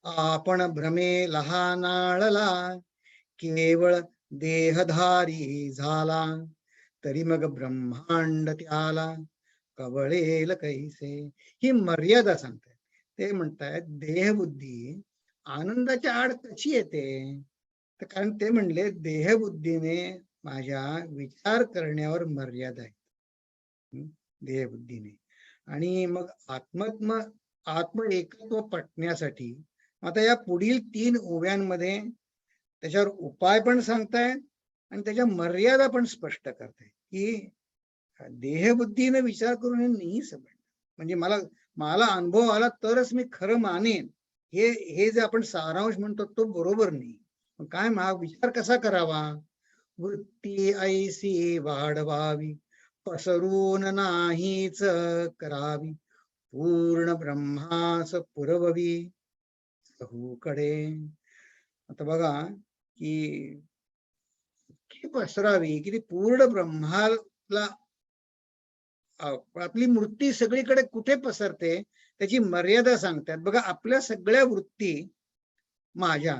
आपण भ्रमे लहानाळला, केवळ देहधारी झाला. तरी मग ब्रह्मांड त्याला कवळेल कैसे. ही मर्यादा सांगतात. ते म्हणतायत देहबुद्धी आनंदाच्या आड कशी येते, तर कारण ते म्हणले देहबुद्धीने माझ्या विचार करण्यावर मर्यादा आहे, देहबुद्धीने. आणि मग आत्म एकत्व पटण्यासाठी आता या पुढील 3 ओव्यांमध्ये त्याच्यावर उपाय पण सांगतायत आणि त्याच्या मर्यादा पण स्पष्ट करतायत, की देहबुद्धीने विचार करून हे नाही समजलं, म्हणजे मला अनुभव आला तरच मी खरं मानेन, हे जे आपण सारांश म्हणतो तो बरोबर नाही. काय विचार कसा करावा? वृत्ती ऐसी वाढवावी, पसरून नाहीच करावी. पूर्ण ब्रह्मास पुरववी चहूकडे. आता बघा की पसरावी, की ती पूर्ण ब्रह्माला आपली वृत्ती सगळीकडे कुठे पसरते त्याची मर्यादा सांगतात. बघा, आपल्या सगळ्या वृत्ती माझ्या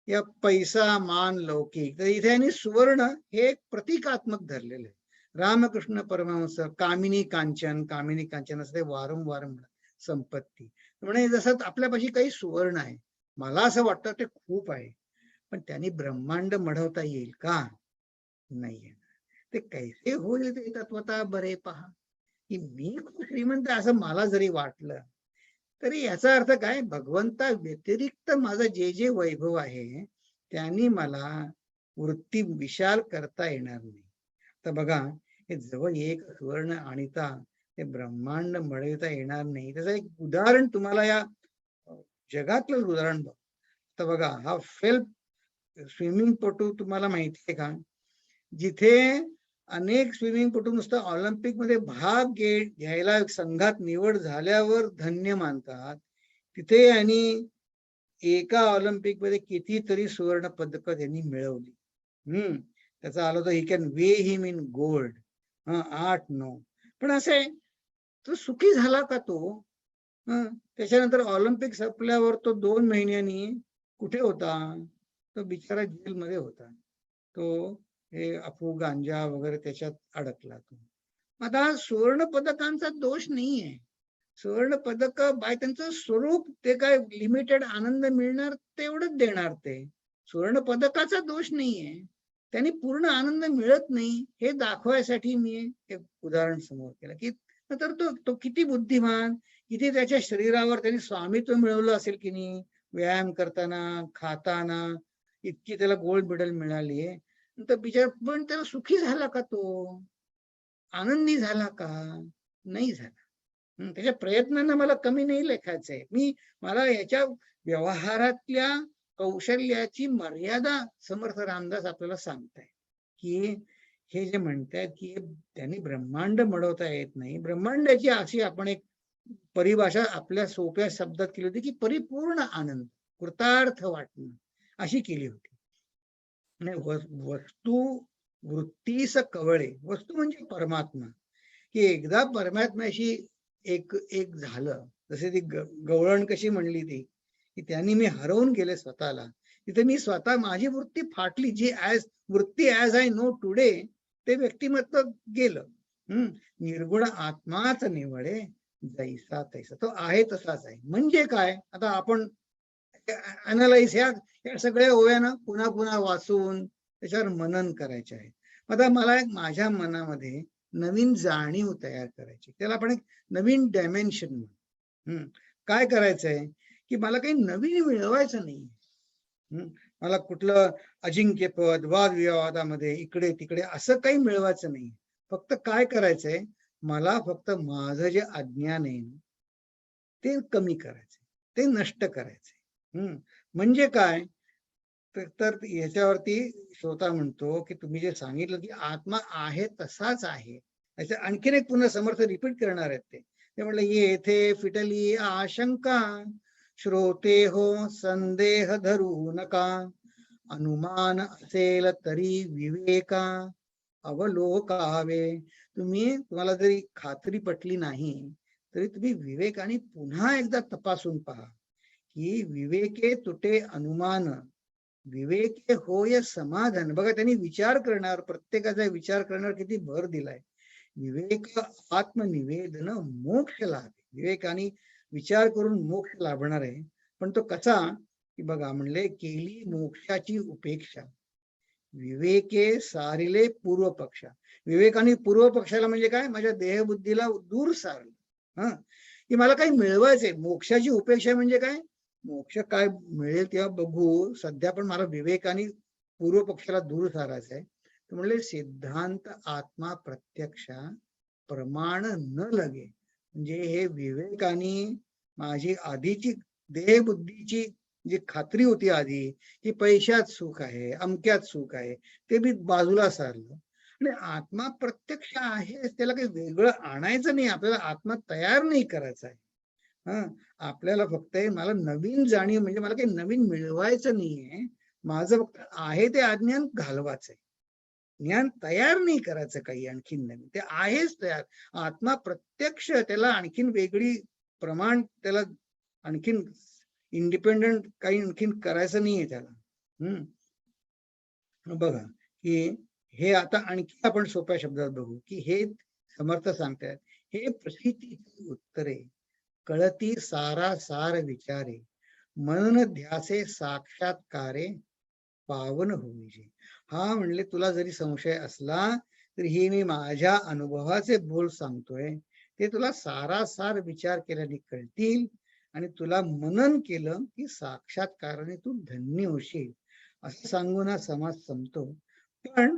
या पैसा, मान, लौकिक, तर इथे आणि सुवर्ण हे एक प्रतिकात्मक धरलेलं आहे. रामकृष्ण परमहंस कामिनी कांचन असं ते वारंवार संपत्ती म्हणजे जसं आपल्यापाशी काही सुवर्ण आहे, मला असं वाटतं ते खूप आहे, पण त्यांनी ब्रह्मांड मढवता येईल का? नाही. ते कैसे होईल ते तत्वता बरे पहा. की मी खूप श्रीमंत असं मला जरी वाटलं तरी याचा अर्थ काय? भगवंता व्यतिरिक्त माझं जे वैभव आहे त्यांनी मला वृत्ती विशाल करता येणार नाही. तर बघा, हे जवळ एक सुवर्ण आणता ते ब्रह्मांड मळवता येणार नाही. त्याचं एक उदाहरण तुम्हाला या जगातलं उदाहरण बघ. तर बघा, हा स्विमिंग पटू तुम्हाला माहिती आहे का? जिथे अनेक स्विमिंग पटू नुसतं ऑलिम्पिक मध्ये भाग घ्यायला संघात निवड झाल्यावर धन्य मानतात, तिथे आणि एका ऑलिम्पिक मध्ये कितीतरी सुवर्ण पदक त्यांनी मिळवली. त्याचा आलं तर he can way him in gold. 8-9. पण असे तो सुखी झाला का तो? त्याच्यानंतर ऑलिम्पिक संपल्यावर तो 2 महिन्यांनी कुठे होता? तो बिचारा जेलमध्ये होता. तो हे अफू गांजा वगैरे त्याच्यात अडकला तो. आता सुवर्ण पदकांचा दोष नाहीये. सुवर्ण पदक बाय त्यांचं स्वरूप, ते काय लिमिटेड आनंद मिळणार तेवढंच देणार. ते सुवर्ण पदकाचा दोष नाहीये, त्यांनी पूर्ण आनंद मिळत नाही हे दाखवायसाठी मी एक उदाहरण समोर केलं. की तर तो किती बुद्धिमान, किती त्याच्या शरीरावर त्यांनी स्वामित्व मिळवलं असेल की नाही, व्यायाम करताना, खाताना इतकी त्याला गोल्ड मेडल मिळाली. तर बिचार पण त्याला सुखी झाला का? तो आनंदी झाला का? नाही झाला. त्याच्या प्रयत्नांना मला कमी नाही लेखायचंय. मला याच्या व्यवहारातल्या कौशल्याची मर्यादा समर्थ रामदास आपल्याला सांगताय, की हे जे म्हणतायत की त्यांनी ब्रह्मांड मढवता येत नाही. ब्रह्मांडाची अशी आपण एक परिभाषा आपल्या सोप्या शब्दात केली होती, की परिपूर्ण आनंद, कृतार्थ वाटणं अशी केली होती. वस्तू वृत्तीस कवळे, वस्तू म्हणजे परमात्मा, की एकदा परमात्म्याशी एक झालं. जसे ती गवळण कशी म्हणली ती, की त्यांनी मी हरवून गेले स्वतःला. तिथे मी स्वतः माझी वृत्ती फाटली. जी वृत्ती ऍज आय नो टुडे ते व्यक्तिमत्व गेलं. निर्गुण आत्माच निवळे जैसा तैसा, तो आहे तसाच आहे. म्हणजे काय, आता आपण अनालाइज या सगळ्या ओव्यानं पुन्हा पुन्हा वाचून त्याच्यावर मनन करायचे आहे. आता मला एक माझ्या मनामध्ये नवीन जाणीव तयार करायची, त्याला आपण एक नवीन डायमेन्शन म्हणू. काय करायचंय की मला काही नवीन मिळवायचं नाही. मला कुठलं अजिंक्यपद वादविवादामध्ये इकडे तिकडे असं काही मिळवायचं नाही. फक्त काय करायचंय, मला फक्त माझं जे अज्ञान आहे ते कमी करायचंय, ते नष्ट करायचंय. म्हणजे काय तर याच्यावरती श्रोता म्हणतो की तुम्ही जे सांगितलं की आत्मा आहे तसाच आहे, याच्या आणखीन एक पुन्हा समर्थ रिपीट करणार आहेत. ते म्हणलं येथे फिटली आशंका श्रोते हो संदेह धरू नका, अनुमान असेल तरी विवेका अवलोकावे. तुम्हाला जरी खात्री पटली नाही तरी तुम्ही विवेकाने पुन्हा एकदा तपासून पहा की विवेके तुटे अनुमान, विवेके होय समाधान. बघा त्यांनी विचार करणार, प्रत्येकाचा विचार करणार किती भर दिलाय. विवेक आत्मनिवेदन मोक्ष लाभ. विवेकाने विचार करून मोक्ष लाभणार आहे. पण तो कसा की बघा म्हणले केली मोक्षाची उपेक्षा, विवेके सारिले पूर्व पक्षा. विवेकाने पूर्व पक्षाला म्हणजे काय, माझ्या देहबुद्धीला दूर सारलं. की मला काही मिळवायचंय. मोक्षाची उपेक्षा म्हणजे काय, मोक्ष काय मिळेल तेव्हा बघू, सध्या पण मला विवेकाने पूर्व पक्षाला दूर सारायचंय. तर म्हणले सिद्धांत आत्मा प्रत्यक्षा प्रमाण न लगे. म्हणजे हे विवेकाने माझी आधीची देहबुद्धीची जी खात्री होती आधी की पैशात सुख आहे, अमक्यात सुख आहे, ते मी बाजूला सारलं. आणि आत्मा प्रत्यक्ष आहे, त्याला काही वेगळं आणायचं नाही, आपल्याला आत्मा तयार नाही करायचा आहे. आपल्याला फक्त मला नवीन जाणीव, म्हणजे मला काही नवीन मिळवायचं नाहीये, माझं फक्त आहे ते अज्ञान घालवायचंय. ज्ञान तयार नाही करायचं काही आणखीन नवीन, ते आहेच तयार. आत्मा प्रत्यक्ष, त्याला आणखीन वेगळी प्रमाण, त्याला आणखीन इंडिपेंडंट काही आणखीन करायचं नाहीये त्याला. बघा की हे आता आणखी आपण सोप्या शब्दात बघू की हे समर्थ सांगतात, हे प्रसिद्धीची उत्तरे कळती सारा सार विचारे, मन ध्यासे साक्षात्कारे पावन होईजे. हा म्हणले तुला जरी संशय असला तरी हे मी माझ्या अनुभवाचे बोल सांगतोय, ते तुला सारासार विचार केल्याने कळतील आणि तुला मनन केलं की साक्षात्काराने तू धन्य होशील. असं सांगून हा समाज संपतो. पण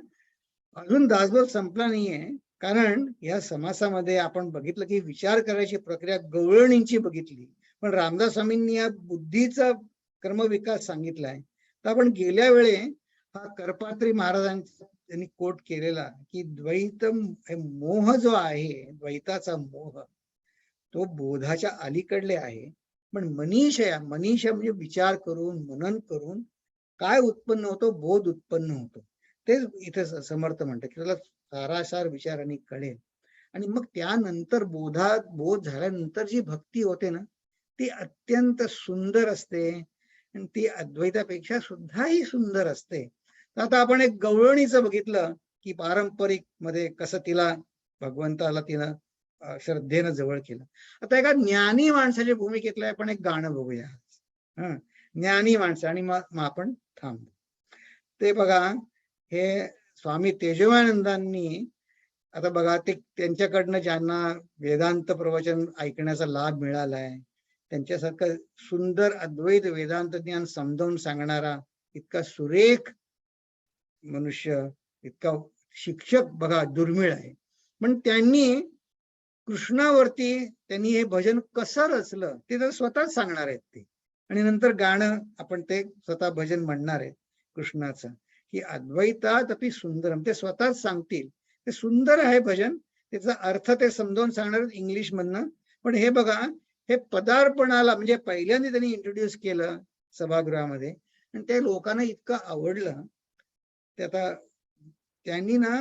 अजून दासबोध संपला नाहीये, कारण या समासामध्ये आपण बघितलं की विचार करायची प्रक्रिया गवळणींची बघितली, पण रामदास स्वामींनी या बुद्धीचा कर्मविकास सांगितलाय. तर आपण गेल्या वेळे हा करपात्री महाराजांचा त्यांनी कोट केलेला की द्वैत मोह जो आहे, द्वैताचा मोह तो बोधाच्या अलीकडले आहे. पण मनीषा म्हणजे विचार करून मनन करून काय उत्पन्न होतो, बोध उत्पन्न होतो. ते इथे समर्थ म्हणतात की त्याला सारासार विचाराने कळेल. आणि मग त्यानंतर बोध झाल्यानंतर जी भक्ती होते ना, ती अत्यंत सुंदर असते आणि ती अद्वैतापेक्षा सुद्धाही सुंदर असते. आता आपण एक गवळणीचं बघितलं की पारंपरिक मध्ये कसं तिला भगवंताला तिनं श्रद्धेनं जवळ केलं. आता एका ज्ञानी माणसाच्या भूमिकेतलं आपण एक गाणं बघूया. ज्ञानी माणसं, आणि मग आपण थांबू. ते बघा, हे स्वामी तेजवानंदांनी, आता बघा ते त्यांच्याकडनं ज्यांना वेदांत प्रवचन ऐकण्याचा लाभ मिळालाय, त्यांच्यासारखं सुंदर अद्वैत वेदांत ज्ञान समजावून सांगणारा इतका सुरेख मनुष्य, इतका शिक्षक बघा दुर्मिळ आहे. पण त्यांनी कृष्णावरती त्यांनी हे भजन कसं रचलं ते तर स्वतःच सांगणार आहेत ते. आणि नंतर गाणं आपण ते स्वतः भजन म्हणणार आहे कृष्णाचं की अद्वैतात अपि सुंदरम, ते स्वतःच सांगतील. ते सुंदर आहे भजन, त्याचा अर्थ ते समजावून सांगणार इंग्लिश मधनं. पण हे बघा, हे पदार्पणाला म्हणजे पहिल्यांदा त्यांनी इंट्रोड्यूस केलं सभागृहामध्ये आणि ते लोकांना इतकं आवडलं. ते आता त्यांनी ना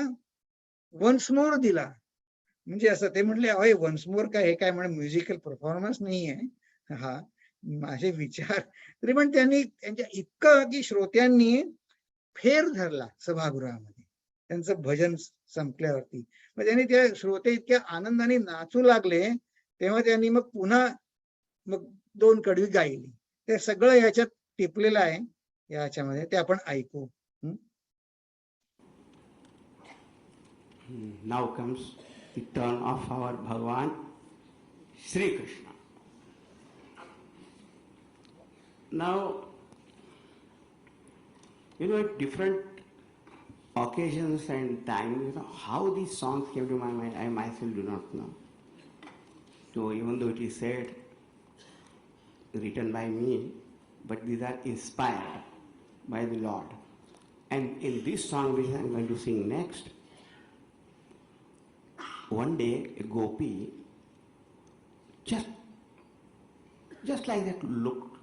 वन्स मोर दिला, म्हणजे असं ते म्हणले अय वन्स मोर काय, हे काय म्हणे म्युझिकल परफॉर्मन्स नाहीये हा, माझे विचार. तरी पण त्यांनी त्यांच्या इतकं की श्रोत्यांनी फेर धरला सभागृहामध्ये, त्यांचं भजन संपल्यावरती. मग त्यांनी त्या श्रोते इतक्या आनंदाने नाचू लागले, तेव्हा त्यांनी मग पुन्हा मग 2 कडवी गायली. ते सगळं याच्यात टिपलेलं आहे याच्यामध्ये, ते आपण ऐकू. Now comes the turn of our Bhagavan Sri Krishna. Now, at different occasions and times, how these songs came to my mind, I myself do not know. So even though it is said, written by me, but these are inspired by the Lord. And in this song which I am going to sing next, one day a gopi just like that looked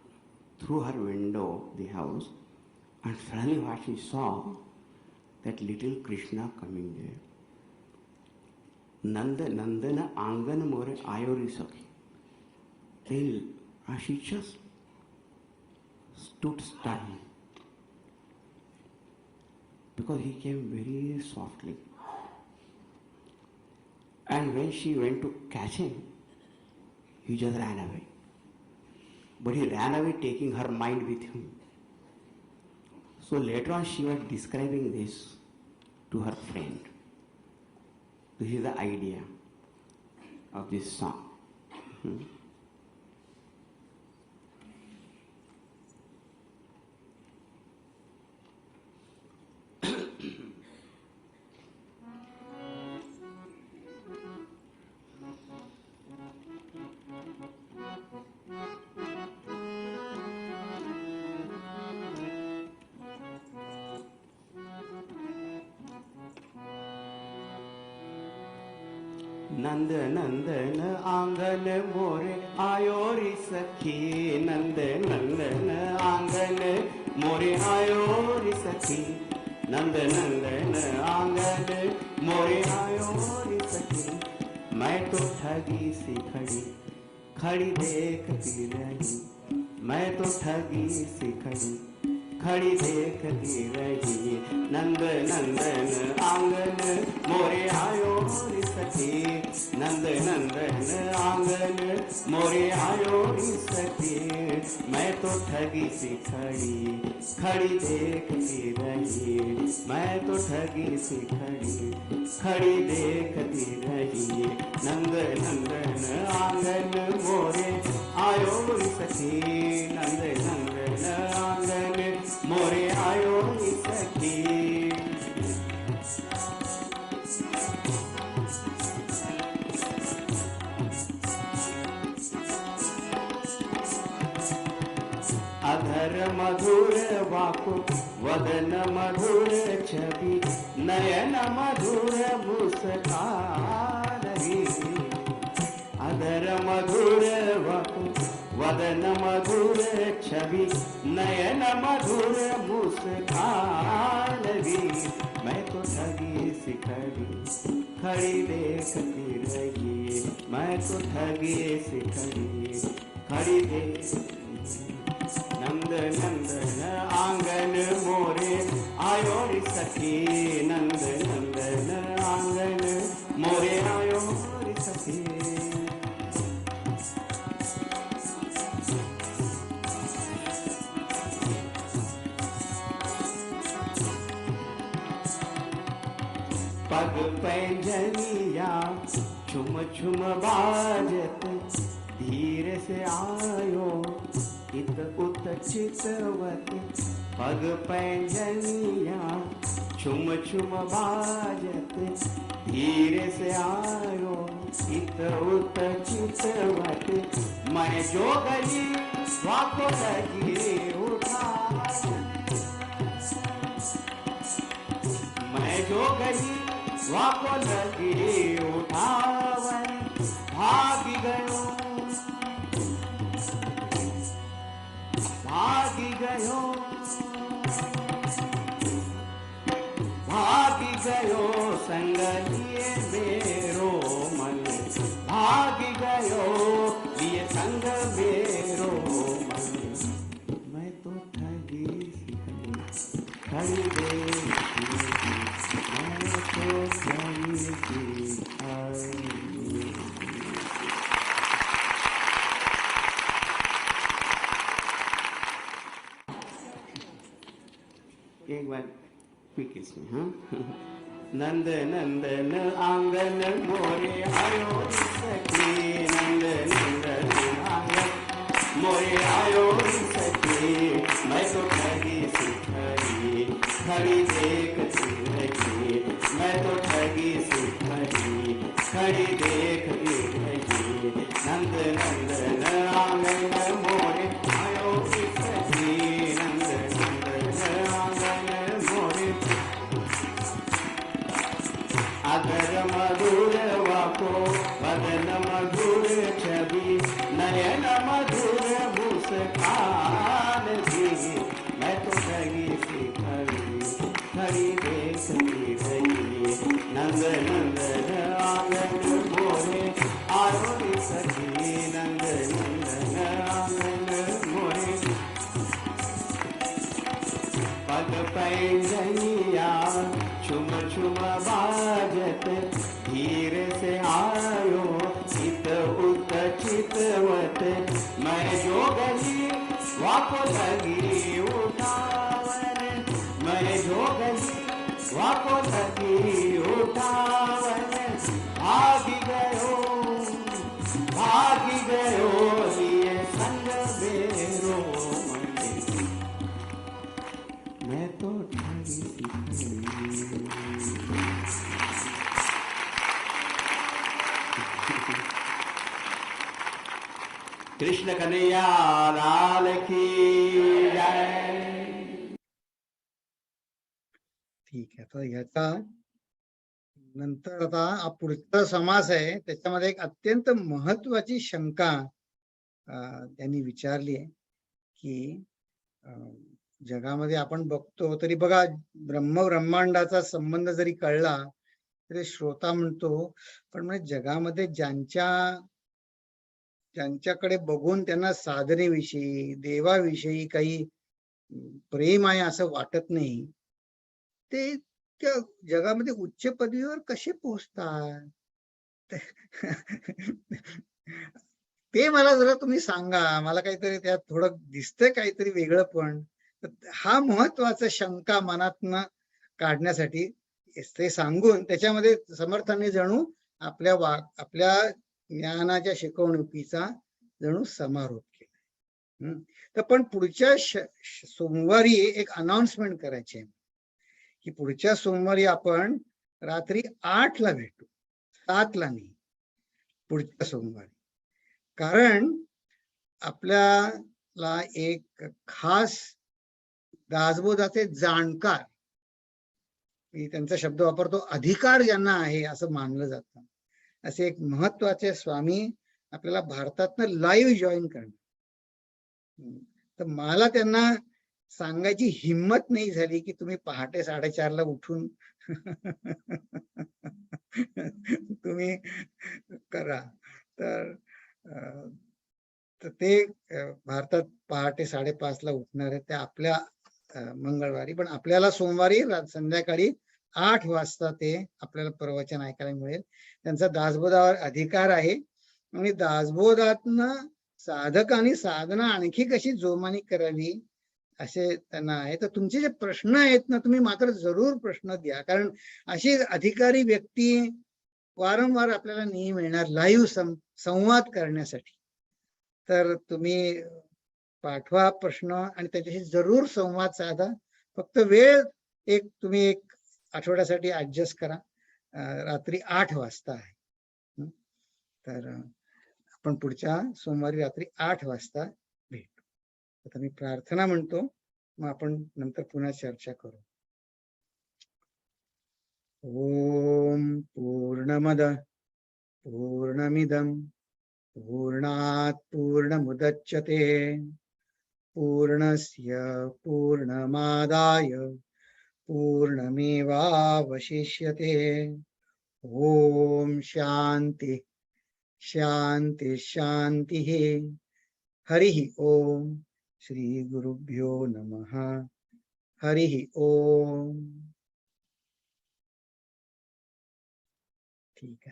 through her window of the house, and suddenly what she saw, that little Krishna coming there. Nandana angan more ayori sakhi. Then she just stood stunned, because he came very softly. And when she went to catch him, he just ran away. But he ran away taking her mind with him. So later on she was describing this to her friend. This is the idea of this song. नंद नंदन आंगन मोरे आयो रे सखी, नंद नंदन आंगन मोरे आयो रे सखी, नंद नंदन आंगन मोरे आयो रे सखी। मैं तो ठगी सी खड़ी खड़ी देखती रही, मैं तो ठगी सी खड़ी खड़ी देखती रही। नंद नंदन आंगन मोरे आयो रे सखी, नंद नंदन आंगन मोरे आयो रे सखी। मैं तो ठगी सी खड़ी खड़ी देखती रही, मैं तो ठगी सी खड़ी खड़ी देखती रही। नंद नंदन आंगन मोरे आयो रे सखी, नंद नंदन आंगन मोरे आयो रे सखी। अधर मधुर वाकु वदन मधुर छवि, नयन मधुर मुस्कान री। अधर मधुर वाकु वदन मधुर छवि, नयन मधुर मुस्कान री। मैं तो ठगी सी खड़ी खड़ी देखती रही, मैं तो ठगी सी खड़ी खड़ी देखती। नंद नंदन आंगन मोरे आयो रे सखी, नंद नंदन आंगन मोरे आयो रे सखी। पग पैंजनिया छुम छुम बाजत, धीरे से आयो इत उत चितवत। पग पैंजनिया छुम छुम बाजत, धीरे से आयो इत उत चितवत। मैं जो गली वाको लगी उठा, मैं जो गली वाको लगी उठावन। भागी गयो भागी गयो भागी गयो संग लिए मेरो मन, भागी गयो लिए संग मेरो मन। मैं तो ठगी सी खड़ी देखती, मैं एक बार क्विक इसमें, हाँ। नंद नंदन आंगन मोरे आयो सखी, नंद नंदन आंगन मोरे आयो सखी, मैं तो ठगी सी खड़ी खड़ी देखती रही, मैं तो ठगी सी खड़ी खड़ी देखती रही। नंद नंदन आंगन मोरे आयो सखी, नंद नंदन आंगन मोरे। अगर मधुर वाको वदन मधुर छवि, नयन मधुर मुस्कान दी, मैं तो ठगी सी खड़ी खड़ी देखती रही। नंद नंदन आंगन मोरे आयो रे सखी, नंद नंदन आंगन मोरे। पग पैंजनिया छुम छुम बाजत, धीरे से आयो चित उत चितवत, मैं जो गली वाको लगी उठावन, मैं जो गली वाको लगी उठावन। भागी गयो लिए संग बेरो मंदिर, मैं तो ठगी सी खड़ी। कृष्ण कन्हैया लाल की जय। ठीक आहे, तर ह्याचा नंतर आता हा पुढचा समास आहे, त्याच्यामध्ये एक अत्यंत महत्वाची शंका त्यांनी विचारली आहे की जगामध्ये आपण बघतो तरी बघा, ब्रह्मांडाचा संबंध जरी कळला तरी श्रोता म्हणतो, पण म्हणजे जगामध्ये ज्यांच्याकडे बघून त्यांना साधनेविषयी देवाविषयी काही प्रेम आहे असं वाटत नाही, ते त्या जगामध्ये उच्च पदवीवर कसे पोहोचतात ते मला जरा तुम्ही सांगा. मला काहीतरी त्यात थोडं दिसतंय काहीतरी वेगळं, पण हा महत्वाचा शंका मनातनं काढण्यासाठी ते सांगून त्याच्यामध्ये समर्थांनी जणू आपल्या ज्ञानाच्या शिकवणुकीचा जणू समारोप केला. तर पण पुढच्या सोमवारी एक अनाउन्समेंट करायची आहे की पुढच्या सोमवारी आपण रात्री 8ला भेटू, 7ला नाही, पुढच्या सोमवारी. कारण आपल्याला एक खास दासबोधाचे जाणकार, मी त्यांचा शब्द वापरतो, अधिकार ज्यांना आहे असं मानलं जातं, असे एक महत्वाचे स्वामी आपल्याला भारतातनं लाईव्ह जॉईन करणार. तर मला त्यांना सांगायची हिम्मत नाही झाली की तुम्ही पहाटे 4:30ला उठून तुम्ही करा. तर ते भारतात पहाटे 5:30ला उठणार आहे, ते आपल्या मंगळवारी, पण आपल्याला सोमवारी संध्याकाळी 8 वाजता ते आपल्याला प्रवचन ऐकायला मिळेल. त्यांचा दासबोधावर अधिकार आहे आणि दासबोधातनं साधकांनी साधना आणखी कशी जोमानी करावी असे त्यांना आहे. तर तुमचे जे प्रश्न आहेत ना, तुम्ही मात्र जरूर प्रश्न द्या, कारण अशी अधिकारी व्यक्ती वारंवार आपल्याला नेहमी मिळणार लाईव्ह संवाद करण्यासाठी. तर तुम्ही पाठवा प्रश्न आणि त्याच्याशी जरूर संवाद साधा. फक्त वेळ तुम्ही एक आठवड्यासाठी ऍडजस्ट करा, रात्री 8 वाजता आहे. तर आपण पुढच्या सोमवारी रात्री 8 वाजता भेटू. आता मी प्रार्थना म्हणतो, मग आपण नंतर पुन्हा चर्चा करू. ओम पूर्णमद पूर्णमिदं पूर्णात् पूर्णमुदच्यते पूर्णस्य पूर्णमादाय पूर्णमेवावशिष्यते. ओम शांति शांति शांतिः. हरिः ओम. श्री गुरुभ्यो नमः. हरिः ओम. ठीक है.